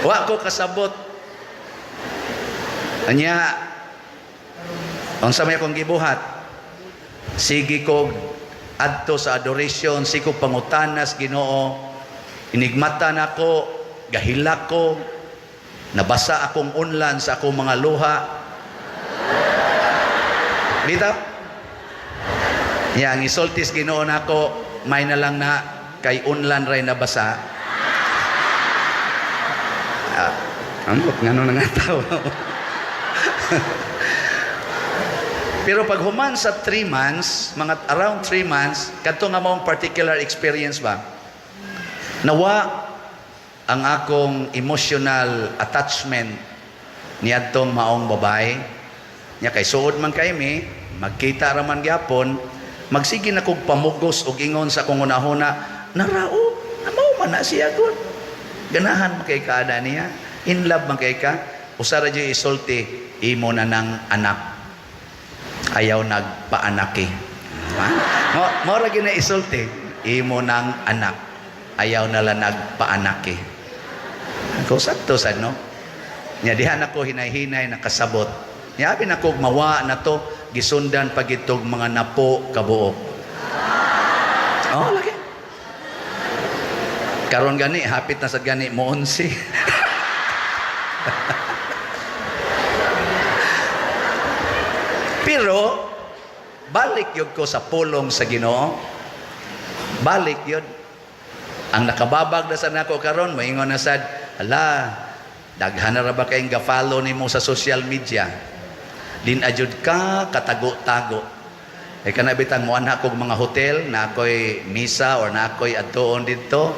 Wa ko kasabot. Anya, ang samay akong gibuhat, sige ko adto sa adoration, sige ko pangutanas Ginoo, inigmatan ako, gahilak ko, nabasa akong unlan sa akong mga luha. Dito? Yang isultis Ginoo nako, may na lang na kay unlan ray nabasa. Ambot ngano nga tawo. Pero pag human sa 3 months, mga around 3 months, kadto nga maong particular experience ba? Nawa ang akong emotional attachment niadtong maong babae. Nya kay suod man kay mi, magkita ra man gyapon, magsige na kog pamugos og ingon sa akong unahuna, narao, mao man na siya gud. Ganahan man kay kaada niya, in love man kay ka, usara jud isulti imo na ng anak. Ayaw nagpaanaki. Mo ra gina isulti imo ng anak. Ayaw na lang nagpaanaki. Ko sakto sad no. Nya diha nako hinay-hinay nakasabot. Nya abi nako mawa na to gisundan pagitog mga napo kabuok. Oh, lagi. Karon gani hapit na sad gani mo 11. Pero balik yun ko sa pulong sa Ginoo. Balik yun. Ang nakababag na sa nako karon, maingon na sad, ala, daghan na ra ba kayong ga-follow nimo sa social media? Din ajud ka katago-tago. E kana bitang mo ana kog mga hotel na ako'y misa or na ako'y adtoon dito.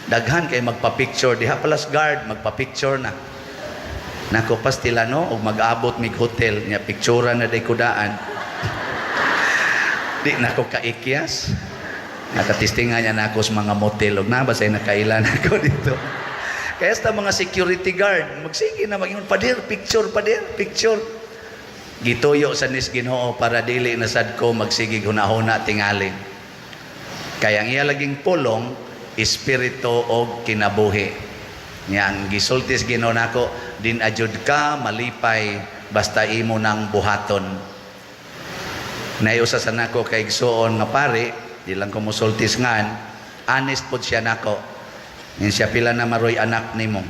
Daghan kay magpa-picture diha palas guard, magpa-picture na. Nako pastilano og mag-abot mig hotel nya pictura na day kudaan. Di nako kaikyas. Nakatistingan niya nako sa mga motel og nabasay nakailan ako dito. Kaya sa mga security guard, magsige na magingon padir picture. Gituyo sa nis Ginoo para dili na sad ko magsige hunahuna tingali. Kaya ang iya laging pulong espiritu og kinabuhi. Nya ang gisultis Ginoo nako, din ajud ka malipay basta imo nang buhaton. Nayusa sa nako kay igsuon nga pare, di lang ko musultis ngan, honest pod siya nako. Nin siya pila na maroy anak nimo.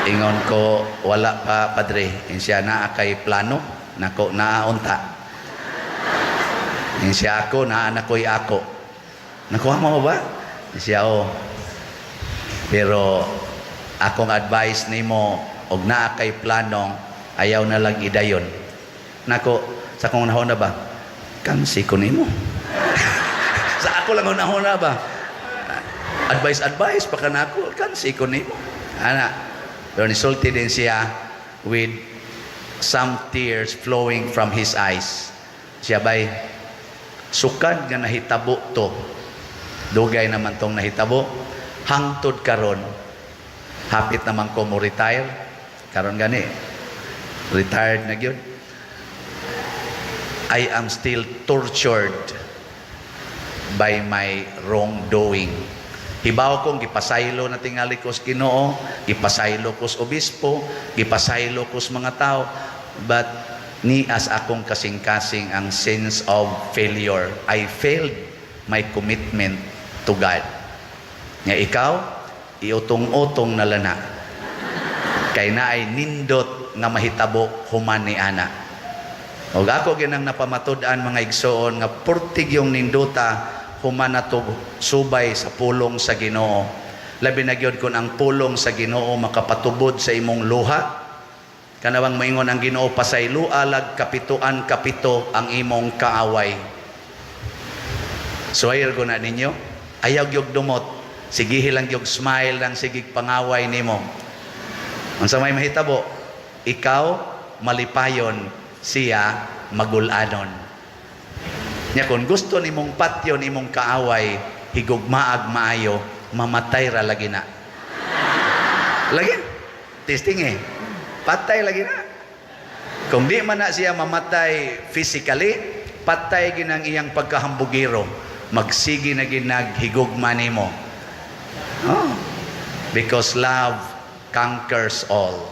Ingon ko wala pa padre. Nin siya naa kay plano, nako naaunta. Nin siya ako naa nakoy ako. Nakuha mo ba? Nin siya pero akong advice nimo og naa kay planong ayaw na lang idayon. Nako sa akong nahon na ba? Kansi ko nimo. Sa ako lang nahon na ba? Advice pa kanako kansi ko nimo. Ana, pero nisulti din siya with some tears flowing from his eyes. Siya ba'y sukad nga nahitabo to. Dugay naman tong nahitabo. Hangtod karon hapit naman ko mo retire karon gani retired na gyud. I am still tortured by my wrongdoing. Hibaw kong gipasaylo na tingali ko sa Ginoo, gipasaylo ko sa obispo, gipasaylo ko sa mga tao, but ni as akong kasing-kasing ang sense of failure. I failed my commitment to God. Nga ikaw, iutong-utong na lana. Kay na ay nindot nga mahitabo human ni ana. O ako ginang napamatud-an mga igsoon nga purtig yung nindota human na to subay sa pulong sa Ginoo. Labi na gyud kun ang pulong sa Ginoo makapatubod sa imong luha. kanawang moingon ang Ginoo pasaylo alag kapituan kapito ang imong kaaway. So ayar ko na ninyo, ayaw gyud dumot, sige lang gyud smile lang, sige pangaway nimo. Unsa may mahitabo, ikaw malipayon, siya magulanon. Nya kung gusto nimong patyon imong kaaway, higugmaag maayo, mamatay ra lagi na. Lagi? Testing eh. Patay lagi na. Kung di man na siya mamatay physically, patay ginang iyang pagkahambugiro. Magsigi na ginaghigugma nimo. Oh. Because love conquers all.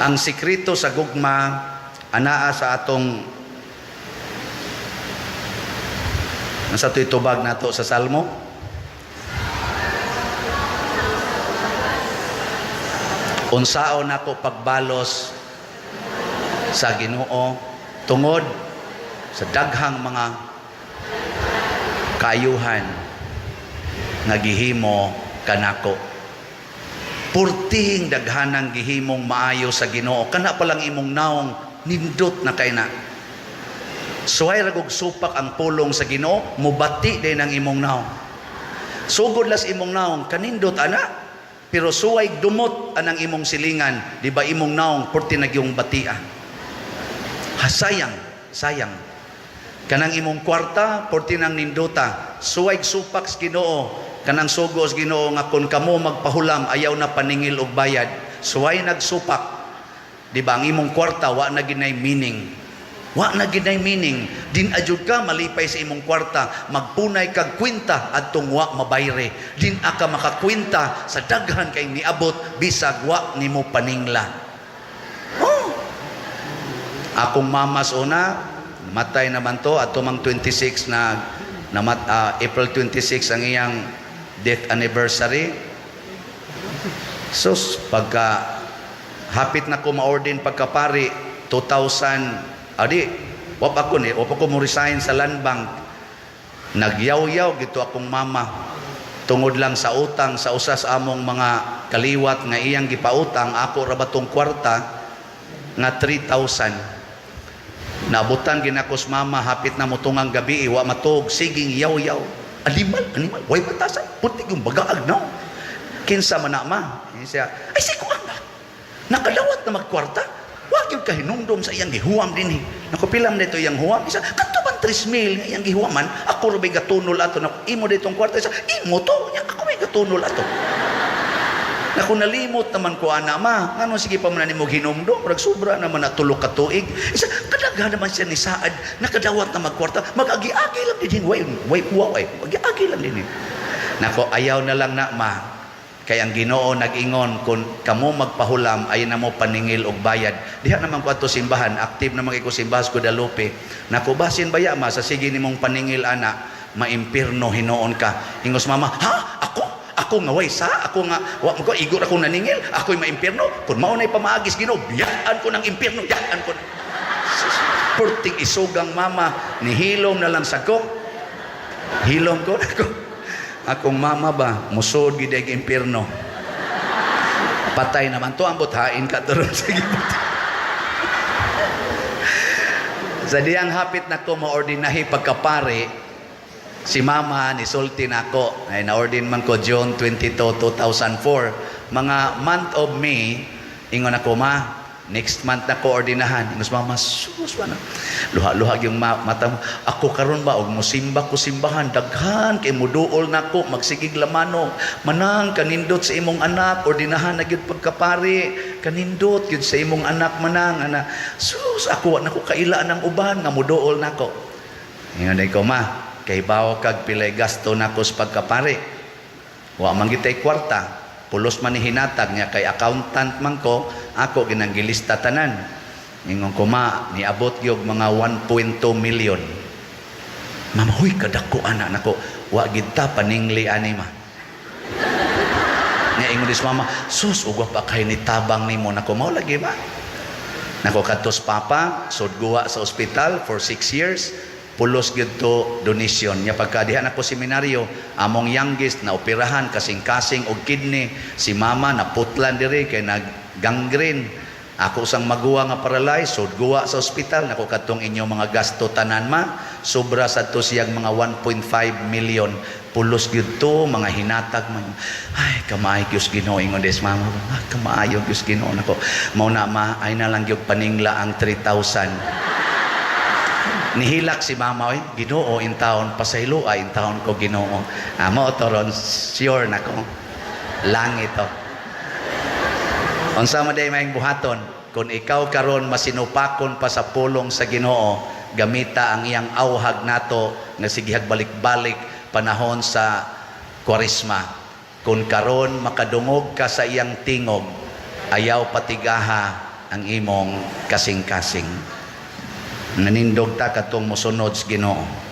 Ang sikreto sa gugma, anaa sa atong nasa to'y tubag nato sa Salmo. Unsao nako pagbalos sa Ginoo tungod sa daghang mga kaayuhan nga gihimo kanako. Purtihing daghanang gihimong maayo sa Ginoo, kana pa lang imong naong nindot na kay na. Suway ragog supak ang pulong sa Ginoo, mubati din ang imong naong. Sugod las imong naong kanindot ana. Pero suway dumot anang imong silingan, di ba imong naong purti nagyong batia. Sayang. Kanang imong kwarta, purti nang ninduta. Suway supak sa Ginoo, kanang sugos Ginoo nga kung kamo magpahulam, ayaw na paningil og bayad. Suway nagsupak. Di ba ang imong kwarta, wa na ginay meaning. Wa na ginay meaning. Din adyod ka malipay sa imong kwarta, magpunay kag kwenta adtong wa mabayre. Din aka makakwenta sa daghan kay niabot bisag wa nimo paningla. Oh. Akong mamas una, namatay naman to ato mang 26 na April 26 ang iyang death anniversary. Sus, pagka hapit na ko ma-ordain pagkapari 2000 wap ako mo resign sa land bank. Nagyaw-yaw gito akong mama. Tungod lang sa utang sa usas among mga kaliwat nga iyang gipautang, ako ra batong kwarta nga 3,000. Naabutan ginakos mama hapit na mutungang gabi, wa matug, siging yaw-yaw. Animal, way batasan. Puti yung bagaag no. Kinsa man na ma. Siya, ay sikuan ba? Nakadawat na magkwarta. Wag yung kahinungdom sa iyang gihuwam din. Nakupilam na ito iyang huwam. Isa, kanto man 3,000 nga iyang gihuwaman, ako rin may gatunol ato. Imo ditong kwarta. Isa, imo to. Ako may gatunol ato. Naku nalimot naman ko ana ma. Ano sige pa man ni mo hinumdom. Sobra naman na tulog ka tuig. Isa, kadaghan naman siya ni Saad. Nakadawat na magkwarta. Mag-agi-agi lang din. Way, mag-agi lang din. Naku, ayaw na lang na ma. Kaya ang Ginoo nag-ingon kung kamo magpahulam ay na mo paningil og bayad. Diha naman ko ato simbahan, active naman kay ko simbahas Guadalupe. Nakubasin baya ma sa sige nimong paningil ana, maimpirno hinoon ka. Ingos mama, ha? Ako nga way sa ako nga wa ko igor ako naningil, ako'y maimpirno. Kun mao nay pamaagis Ginoo, biyaan ko ng impirno, biyaan ko. Purting isugang mama, nihilom na lang sa ko. Hilom ko ako. Akong mama ba, musod gid ang impierno. Patay naman to, ambot hain ka doon. Sige. Sa diyang hapit na ko maordinahi pagkapare, si mama ni sulti na ako. Ay naordin man ko June 22, 2004. Mga month of May, ingon ako ma, next month na ko ordinahan. Ingon mama, sus ba na? Luha-luhag yung mata mo. Ako karon ba og mosimba ko simbahan daghan kay muduol nako magsigig lamano. Manang kanindot sa imong anak ordinahan na gyud pagkapari. Kanindot gyud sa imong anak manang ana. Sus ako wa nako kaila ng uban nga muduol nako. Ingon ko ma, kay bawo kag pilay gasto nako sa pagkapari. Wa man gitay kwarta. Pulos man ni hinatag niya kay accountant man ko, ako ginanggilista tanan. Ingon ko ma, niabot gyud mga 1.2 million. Mama, huy, kadako anak nako. Wa gid ta paningli ani ma. Nga ingon dis mama, sus ugwa pa kay ni tabang nimo nako mao lagi ba? Nako katos papa, sudguwa sa ospital for 6 years. Pulos gyud to donation. Nya pagkadihan ako seminaryo, among youngest na operahan kasing-kasing og kidney. Si mama naputlan diri kay nag gangrene. Ako sang maguwa nga paralyzed, so guwa sa ospital, nako katong inyong mga gasto tanan ma, sobra sa to siyang mga 1.5 million, pulos gyud to, mga hinatag man. Ay, kamay Diyos Ginoo ingon des mama. Kamaayo Diyos Ginoo nako. Mao na ma, ay na lang gyud paningla ang 3,000. Nihilak si mama, oy, Ginoo in taon pasaylo ay in taon ko Ginoo. Amo toron sure nako. Langit to. Unsa man day maayong buhaton, kung ikaw karon masinupakon pa sa pulong sa Ginoo, gamita ang iyang awhag nato nga sigihag balik-balik panahon sa Kwaresma. Kung karon makadungog ka sa iyang tingog, ayaw patigaha ang imong kasing-kasing. Nanindog ta katong mosunod sa Ginoo.